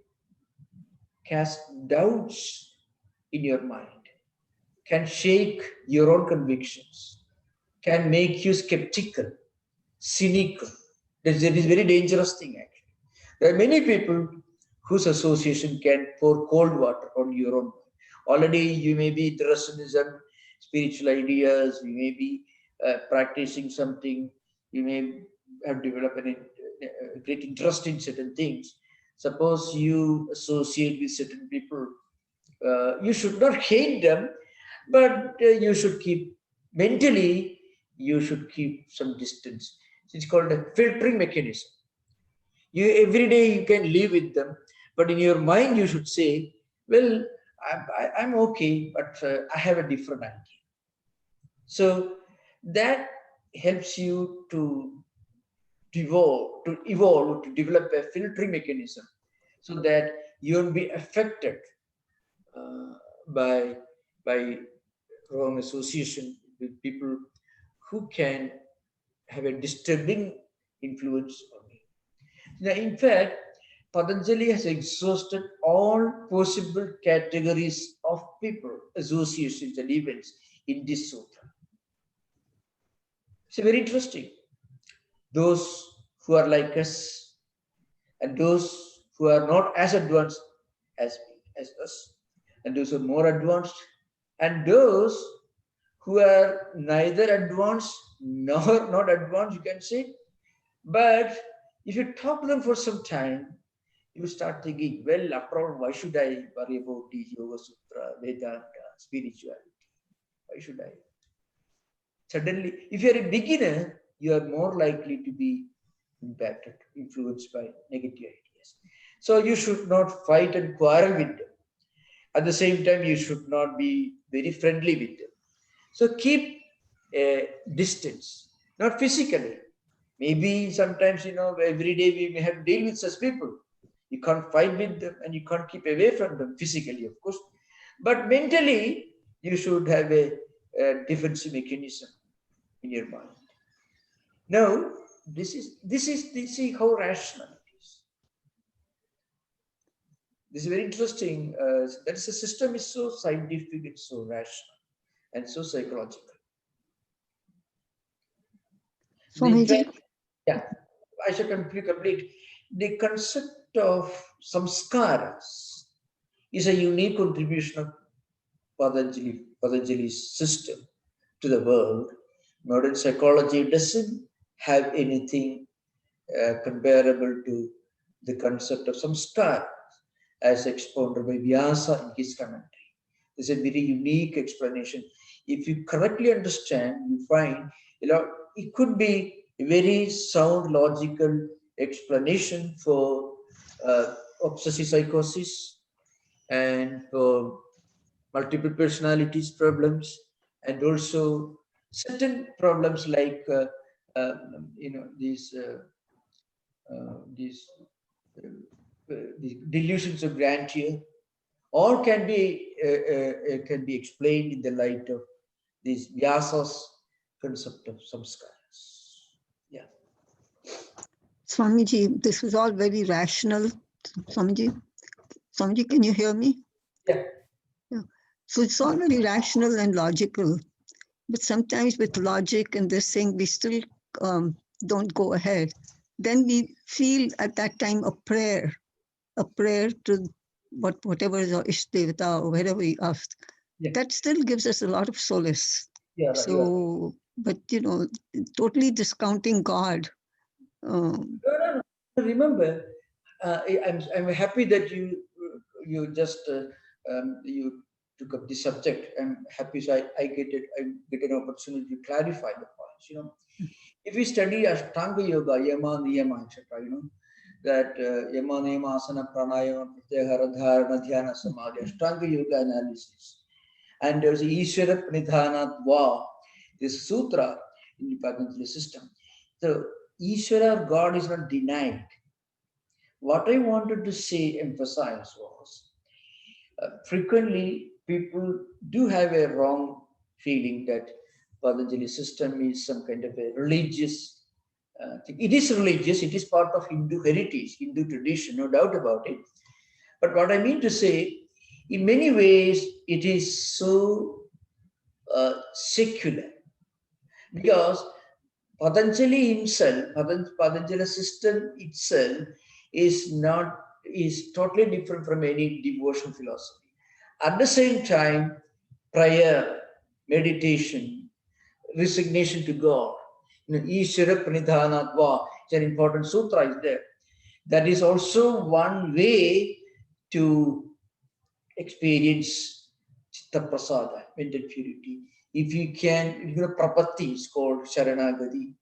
cast doubts in your mind, can shake your own convictions, can make you skeptical, cynical. That is a very dangerous thing, actually. There are many people whose association can pour cold water on your own. Already you may be interested in some spiritual ideas, you may be practicing something, you may have developed a great interest in certain things. Suppose you associate with certain people, you should not hate them, but you should keep mentally, you should keep some distance. It's called a filtering mechanism. You every day you can live with them, but in your mind you should say, well, I'm okay, but I have a different idea. So that helps you to evolve, to develop a filtering mechanism so that you won't be affected uh, by by wrong association with people who can have a disturbing influence on you. Now, in fact, Patanjali has exhausted all possible categories of people, associations, and events in this sutra. It's very interesting. Those who are like us and those who are not as advanced as, as us, and those who are more advanced, and those who are neither advanced nor not advanced, you can say. But if you talk to them for some time, you start thinking, well, after all, why should I worry about the Yoga Sutra, Vedanta, spirituality? Why should I? Suddenly, if you're a beginner, you are more likely to be impacted, influenced by negative ideas. So you should not fight and quarrel with them. At the same time, you should not be very friendly with them. So keep a distance, not physically. Maybe sometimes, every day we may have to deal with such people. You can't fight with them and you can't keep away from them physically, of course. But mentally, you should have a defensive mechanism in your mind. Now, this is how rational it is. This is very interesting. That is, the system is so scientific, it's so rational and so psychological. In Swamiji, fact, yeah, I should complete. The concept of samskaras is a unique contribution of Patanjali's system to the world. Modern psychology doesn't have anything comparable to the concept of samskara as expounded by Vyasa in his commentary. This is a very unique explanation. If you correctly understand, you find, it could be a very sound, logical explanation for obsessive psychosis and for multiple personalities problems, and also certain problems like these the delusions of grandeur. All can be explained in the light of this Vyasa's concept of samskaras. Yeah. Swamiji, this was all very rational. Swamiji, can you hear me? Yeah. Yeah. So it's all very rational and logical. But sometimes with logic and this thing, we still don't go ahead. Then we feel at that time a prayer to whatever is our Ishtevata or wherever we ask. Yeah. That still gives us a lot of solace. Yeah. Right, so, but totally discounting God. No. Remember, I'm happy that you just you took up this subject. I'm happy, so I get an opportunity to clarify the points. If we study Ashtanga Yoga, Yama, Niyama, etc., that Yama, Niyama, Asana, Pranayama, Pratyahara, Dharana, Dhyana, Samadhi, Ashtanga Yoga analysis. And there's Ishvara Pranidhana Dva, this sutra in the Patanjali system. So Ishvara, God, is not denied. What I wanted to say, emphasize was frequently people do have a wrong feeling that Patanjali system is some kind of a religious thing. It is religious, it is part of Hindu heritage, Hindu tradition, no doubt about it. But what I mean to say, in many ways, it is so secular, because Patanjali himself, Patanjali system itself is totally different from any devotion philosophy. At the same time, prayer meditation, resignation to God. Ishvara Pranidhanatva, it's an important sutra is there. That is also one way to experience Chitta Prasada, mental purity. If you can, Prapatti is called Sharanagati.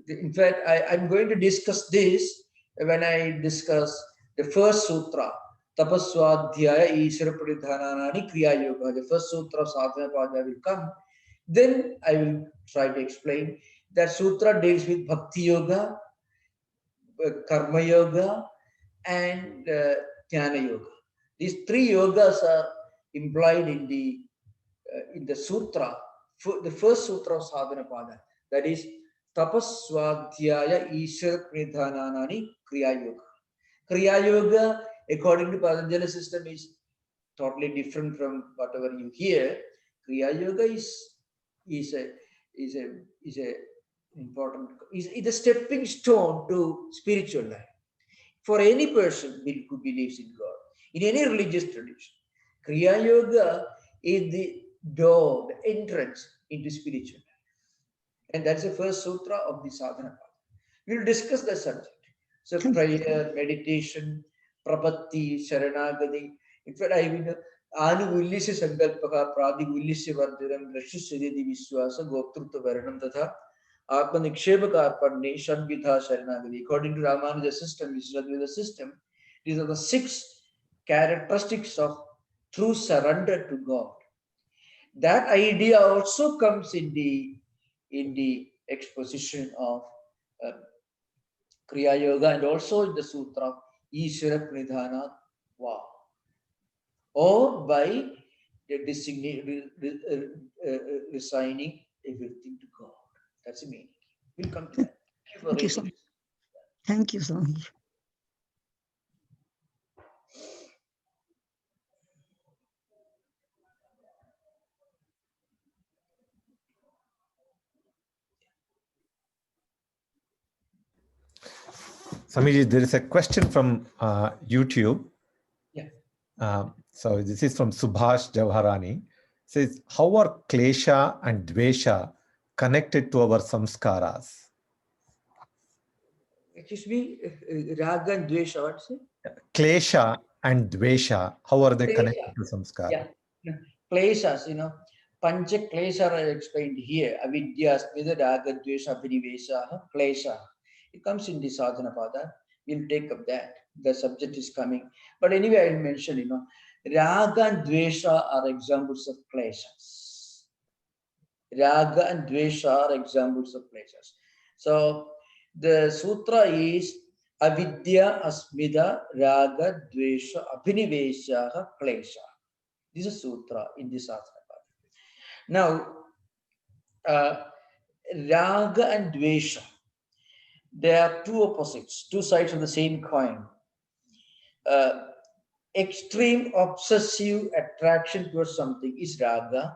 In fact, I'm going to discuss this when I discuss the first sutra, Tapaswadhyaya Ishvara Pradhananani Kriya Yoga. The first sutra of Sadhana Pada will come. Then I will try to explain. That sutra deals with Bhakti Yoga, Karma Yoga, and Jnana Yoga. These three yogas are implied in the sutra, the first sutra of Sadhana Pada. That is Tapaswadhyaya Ishvara Pradhananani Kriya Yoga. Kriya Yoga, according to Patanjali system, is totally different from whatever you hear. Kriya Yoga is a important, is a stepping stone to spiritual life for any person who believes in God, in any religious tradition. Kriya Yoga is the door, the entrance into spiritual life. And that's the first sutra of the sadhana path. We'll discuss the subject. So prayer, meditation, prapatti, sharanagati. In fact, I will Anugulisya Sankalpaka, Pradigulisya Vardhanam, Rashusyadhi Viswasa, Goptrutta Varanam Tatha, Atma Nikshepaka Arpanne, Shanvitha Sharanagati. According to Ramanuja system, Vishwadveda system, these are the 6 characteristics of true surrender to God. That idea also comes in the exposition of Kriya Yoga and also in the sutra Ishvara Pranidhana Va, or by resigning everything to God. That's the meaning. We'll come to that. Thank you so much. Thank you so much. Swamiji, there is a question from YouTube. Yeah. So this is from Subhash Jawharani. It says, how are klesha and dvesha connected to our samskaras? Excuse me, Raga and Dvesha, what's it? Klesha and dvesha, how are they connected to samskara? Yeah, kleshas, Pancha klesha are explained here. Avidya, Smita, Raga, Dvesha, Vinivesa, klesha. It comes in the sadhana pada. We'll take up that. The subject is coming. But anyway, I'll mention, Raga and Dvesha are examples of kleshas. Raga and Dvesha are examples of kleshas. So the sutra is Avidya, Asmida, Raga, Dvesha, Abhinivesha, klesha. This is sutra in the sadhana pada. Now, Raga and Dvesha, they are two opposites, two sides of the same coin. Extreme obsessive attraction towards something is Raga,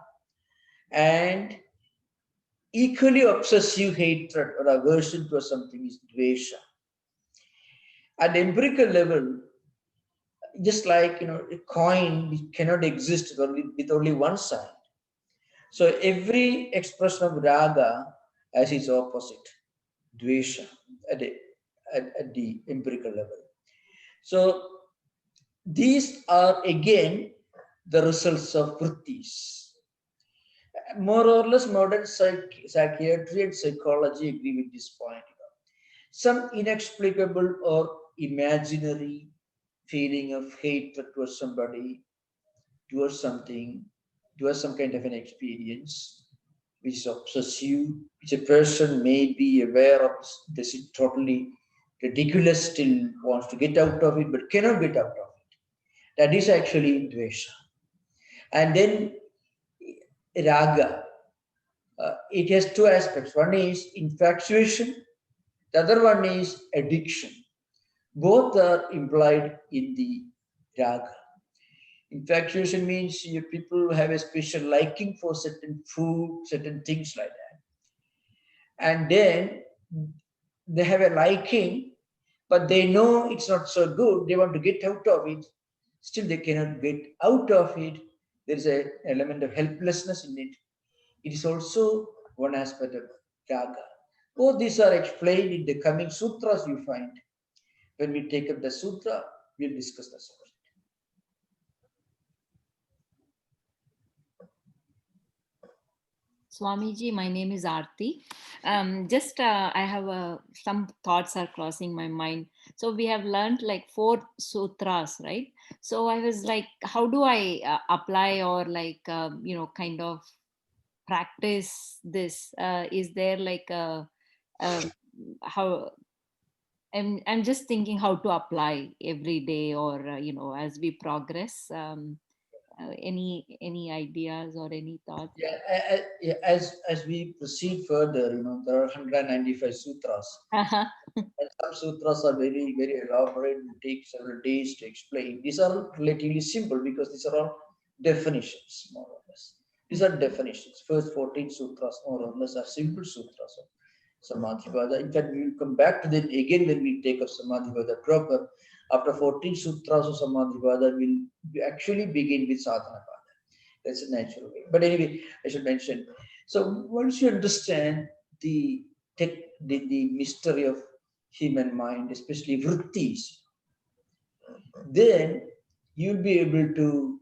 and equally obsessive hatred or aversion towards something is Dvesha. At empirical level, just like a coin cannot exist with only one side. So every expression of Raga has its opposite, Dvesha, at the empirical level. So these are again the results of vrittis. More or less modern psychiatry and psychology agree with this point. Some inexplicable or imaginary feeling of hatred towards somebody, towards something, towards some kind of an experience, which is obsessive, which a person may be aware of, this is totally ridiculous, still wants to get out of it, but cannot get out of it. That is actually dvesha. And then raga, it has two aspects. One is infatuation, the other one is addiction. Both are implied in the raga. Infatuation means people have a special liking for certain food, certain things like that. And then they have a liking, but they know it's not so good. They want to get out of it. Still, they cannot get out of it. There is an element of helplessness in it. It is also one aspect of raga. Both these are explained in the coming sutras you find. When we take up the sutra, we'll discuss the subject. Swamiji, my name is Aarti. I have some thoughts are crossing my mind. So we have learned like 4 sutras, right? So I was like, how do I apply or like, kind of practice this? Is there like how I'm just thinking how to apply every day or, as we progress. Any ideas or any thoughts? Yeah, yeah, as we proceed further, there are 195 sutras. Uh-huh. And some sutras are very, very elaborate and take several days to explain. These are relatively simple because these are all definitions, more or less. These are definitions. First 14 sutras, more or less, are simple sutras of Samadhivada. In fact, we will come back to that again when we take up Samadhivada proper. After 14 sutras of Samadhivada, we'll actually begin with Sadhana. That's a natural way. But anyway, I should mention. So once you understand the the mystery of human mind, especially vrittis, then you'll be able to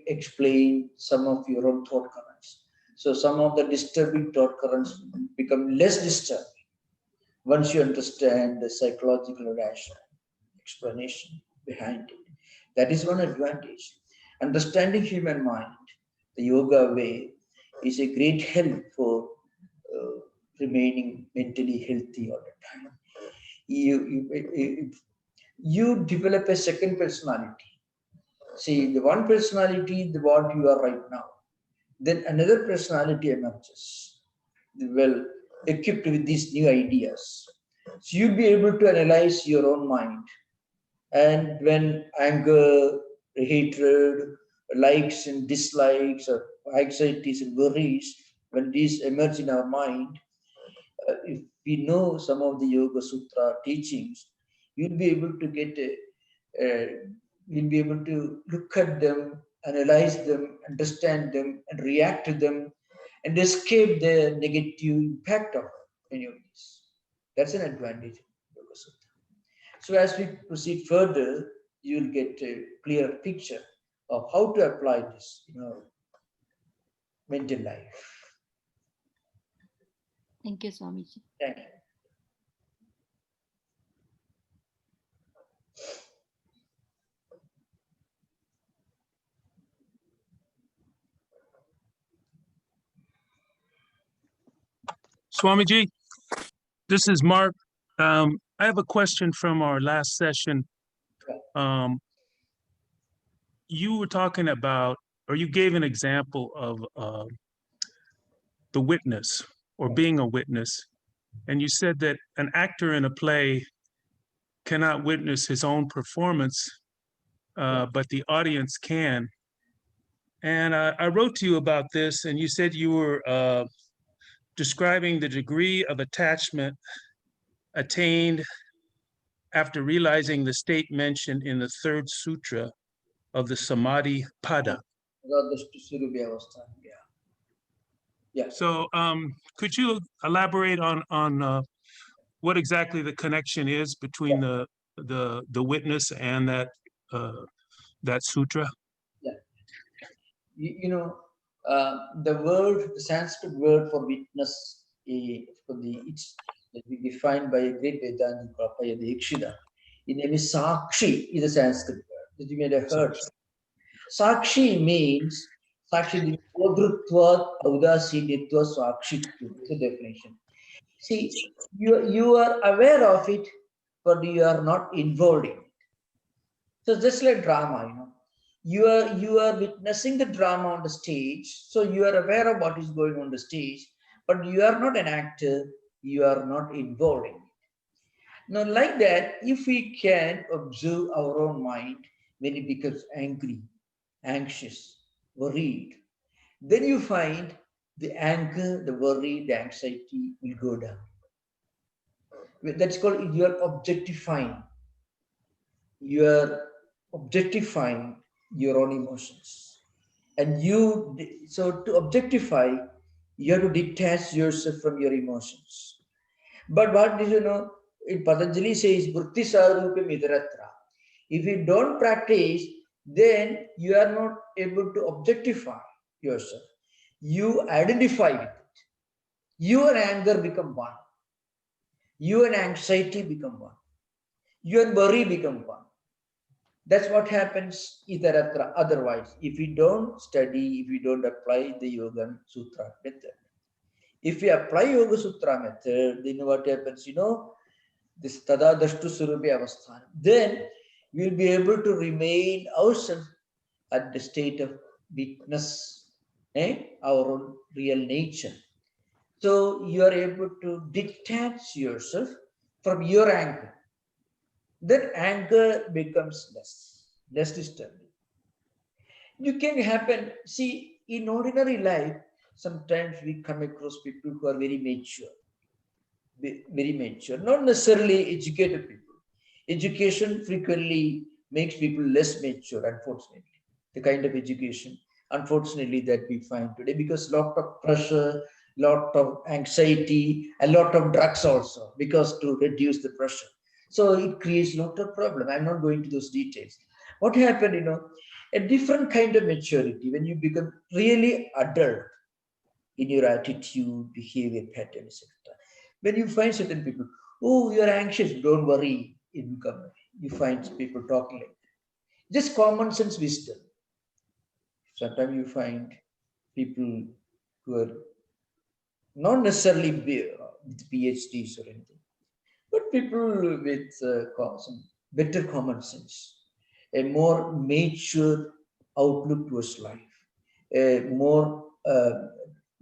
explain some of your own thought currents. So some of the disturbing thought currents become less disturbing once you understand the psychological rational explanation behind it. That is one advantage. Understanding human mind, the yoga way, is a great help for remaining mentally healthy all the time. You develop a second personality. See, the one personality, the what you are right now. Then another personality emerges, well equipped with these new ideas. So you'll be able to analyze your own mind. And when anger, hatred, likes and dislikes, or anxieties and worries, when these emerge in our mind, if we know some of the Yoga Sutra teachings, you'll be able to you'll be able to look at them, analyze them, understand them, and react to them, and escape the negative impact of any of these. That's an advantage of Yoga Sutra. So as we proceed further, you'll get a clear picture of how to apply this in our mental life. Thank you, Swamiji. Thank you. Swamiji, this is Mark. I have a question from our last session. You were talking about, or you gave an example of the witness or being a witness. And you said that an actor in a play cannot witness his own performance, but the audience can. And I wrote to you about this, and you said you were describing the degree of attachment attained after realizing the state mentioned in the 3rd sutra of the Samadhi Pada. Yeah. So could you elaborate on what exactly the connection is between the witness and that sutra? Yeah. The Sanskrit word for witness, it's defined by a great Vedanta Prabhupada, the Ikshida. The name is Sakshi, is a Sanskrit word that you may have heard. Sakshi means Sakshi Odrutvat Audasinitva Sakshitva is the definition. See, you are aware of it, but you are not involved in it. So just like drama, you are witnessing the drama on the stage, so you are aware of what is going on the stage, but you are not an actor, you are not involved in it. Now, like that, if we can observe our own mind when it becomes angry, anxious, worried, then you find the anger, the worry, the anxiety will go down. That's called you are objectifying. You are objectifying your own emotions. And so to objectify, you have to detach yourself from your emotions. But what did you know? In Patanjali says, Vritti Sarupam Idaratra. If you don't practice, then you are not able to objectify yourself. You identify with it. You and anger become one. You and anxiety become one. You and worry become one. That's what happens itaratra. Otherwise, if we don't study, if we don't apply the Yoga Sutra method, if we apply Yoga Sutra method, then what happens? This tada dashtu surupi avasthan. Then we'll be able to remain ourselves at the state of witness, our own real nature. So you are able to detach yourself from your anger. Then anger becomes less disturbing. You can happen, see, in ordinary life, sometimes we come across people who are very mature, not necessarily educated people. Education frequently makes people less mature, unfortunately. The kind of education, unfortunately, that we find today, because lot of pressure, lot of anxiety, a lot of drugs also, because to reduce the pressure. So it creates a lot of problem. I'm not going to those details. What happened, a different kind of maturity when you become really adult in your attitude, behavior patterns, etc. When you find certain people, oh, you're anxious, don't worry, you find people talking like that. Just common sense wisdom. Sometimes you find people who are not necessarily with PhDs or anything, but people with some better common sense, a more mature outlook towards life, a more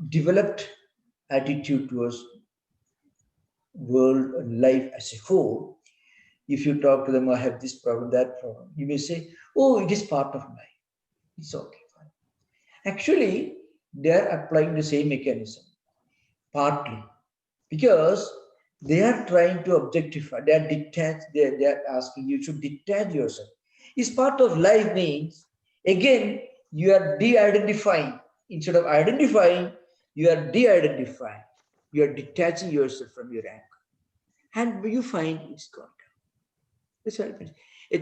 developed attitude towards world and life as a whole. If you talk to them, I have this problem, that problem, you may say, oh, it is part of life. It's okay, fine. Actually, they are applying the same mechanism, partly, because they are trying to objectify, they are detached, they are asking you to detach yourself. It's part of life means, again, you are de-identifying. Instead of identifying, you are de-identifying. You are detaching yourself from your anger. And you find it's gone down. This happens. A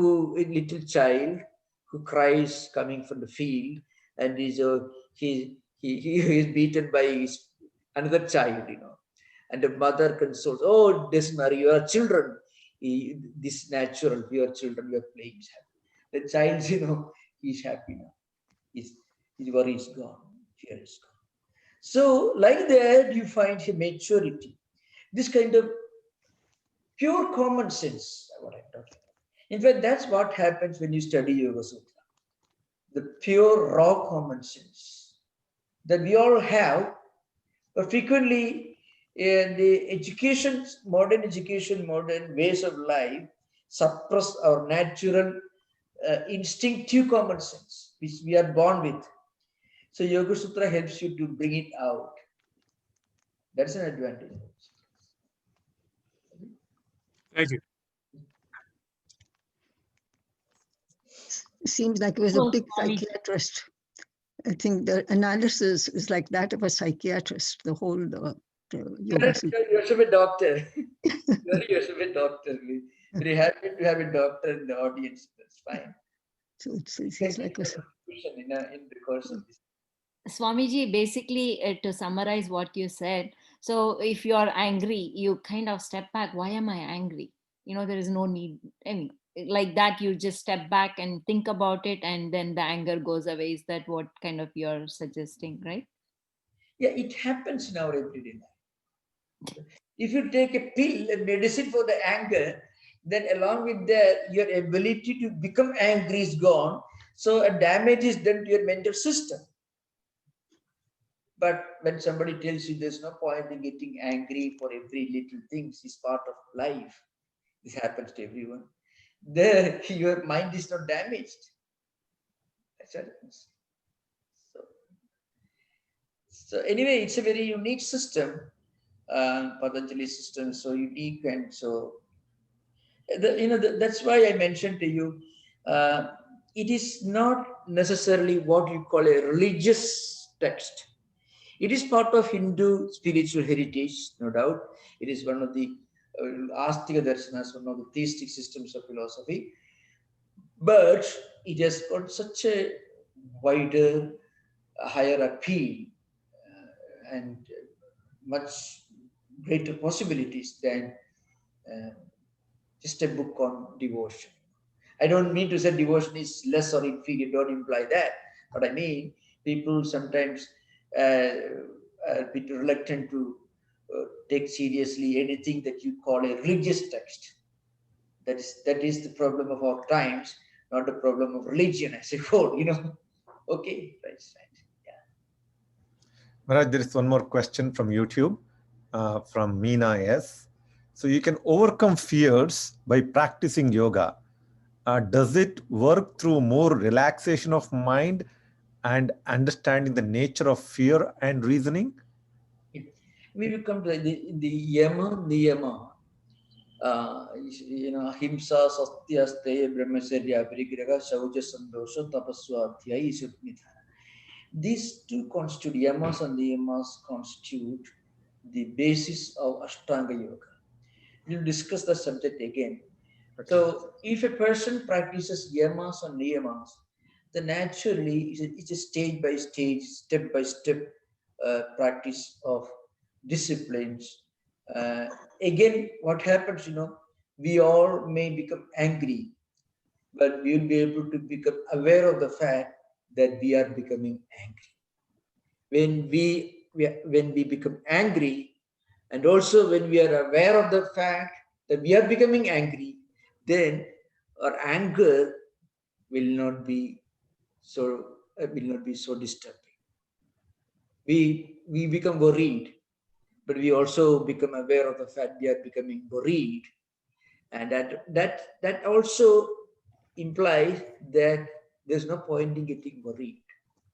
little child who cries coming from the field, and he is beaten by another child, and the mother consoles, oh, doesn't matter, you are children. This natural, your children, you are playing is happy. The child, he's happy now. His worry is gone, fear is gone. So, like that, you find a maturity. This kind of pure common sense, what I'm talking about. In fact, that's what happens when you study Yoga Sutra. The pure, raw common sense that we all have, but frequently in the modern education, modern ways of life suppress our natural, instinctive common sense, which we are born with. So Yoga Sutra helps you to bring it out. That's an advantage. Thank you. Seems like it was a So, big Swami, psychiatrist. I think the analysis is like that of a psychiatrist, the whole Yoga Correct. Sutra. You should be a doctor. You should be a doctor. Very happy to have a doctor in the audience. That's fine. So it's like a, In the course of this. Swamiji, basically, to summarize what you said, so if you are angry, you kind of step back. Why am I angry? There is no need. Like that, you just step back and think about it, and then the anger goes away. Is that what kind of you're suggesting, right? Yeah, it happens in our everyday life. If you take a pill, a medicine for the anger, then along with that, your ability to become angry is gone. So a damage is done to your mental system. But when somebody tells you there's no point in getting angry for every little thing, it's part of life. This happens to everyone. There, your mind is not damaged. That's what happens. So anyway, it's a very unique system. Patanjali system is so unique, and so that's why I mentioned to you. it is not necessarily what you call a religious text. It is part of Hindu spiritual heritage, no doubt. It is one of the Astika Darshanas, one of the theistic systems of philosophy. But it has got such a wider, higher appeal and much greater possibilities than just a book on devotion. I don't mean to say devotion is less or inferior, don't imply that. But I mean, people sometimes are a bit reluctant to take seriously anything that you call a religious text. That is the problem of our times, not the problem of religion as a whole, you know. Okay, right. Yeah. Maharaj, there is one more question from YouTube, from Meena S. So you can overcome fears by practicing yoga. Does it work through more relaxation of mind and understanding the nature of fear and reasoning? We will come to the yama, niyama. You know, ahimsa, satya, steya, brahmacharya, parigraha, shaucha, sandosha, tapaswadhyaya, sutnidhana. These two constitute, yamas and niyamas constitute the basis of Ashtanga Yoga. We'll discuss the subject again. Okay. So, if a person practices yamas and niyamas, then naturally it's a stage by stage, step by step practice of disciplines. Again, what happens, you know, we all may become angry, but we will be able to become aware of the fact that we are becoming angry. When we become angry, and also when we are aware of the fact that we are becoming angry, then our anger will not be so disturbing. We become worried, but we also become aware of the fact we are becoming worried, and that also implies that there's no point in getting worried.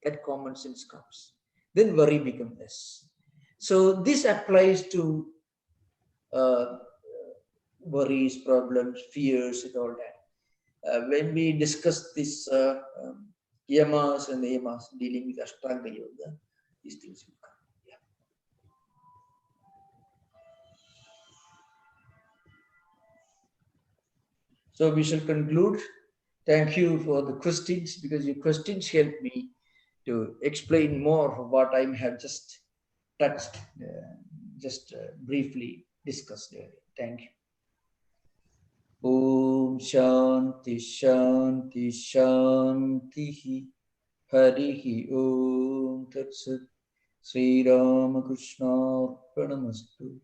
That common sense comes. Then worry becomes less. So this applies to worries, problems, fears, and all that. When we discuss this yamas and niyamas dealing with Ashtanga Yoga, these things will come. Yeah. So we shall conclude. Thank you for the questions, because your questions help me to explain more of what I have just touched, briefly discussed earlier. Thank you. Om Shanti Shanti Shanti Harihi Om Tat Sat Sri Ramakrishna Arpanamastu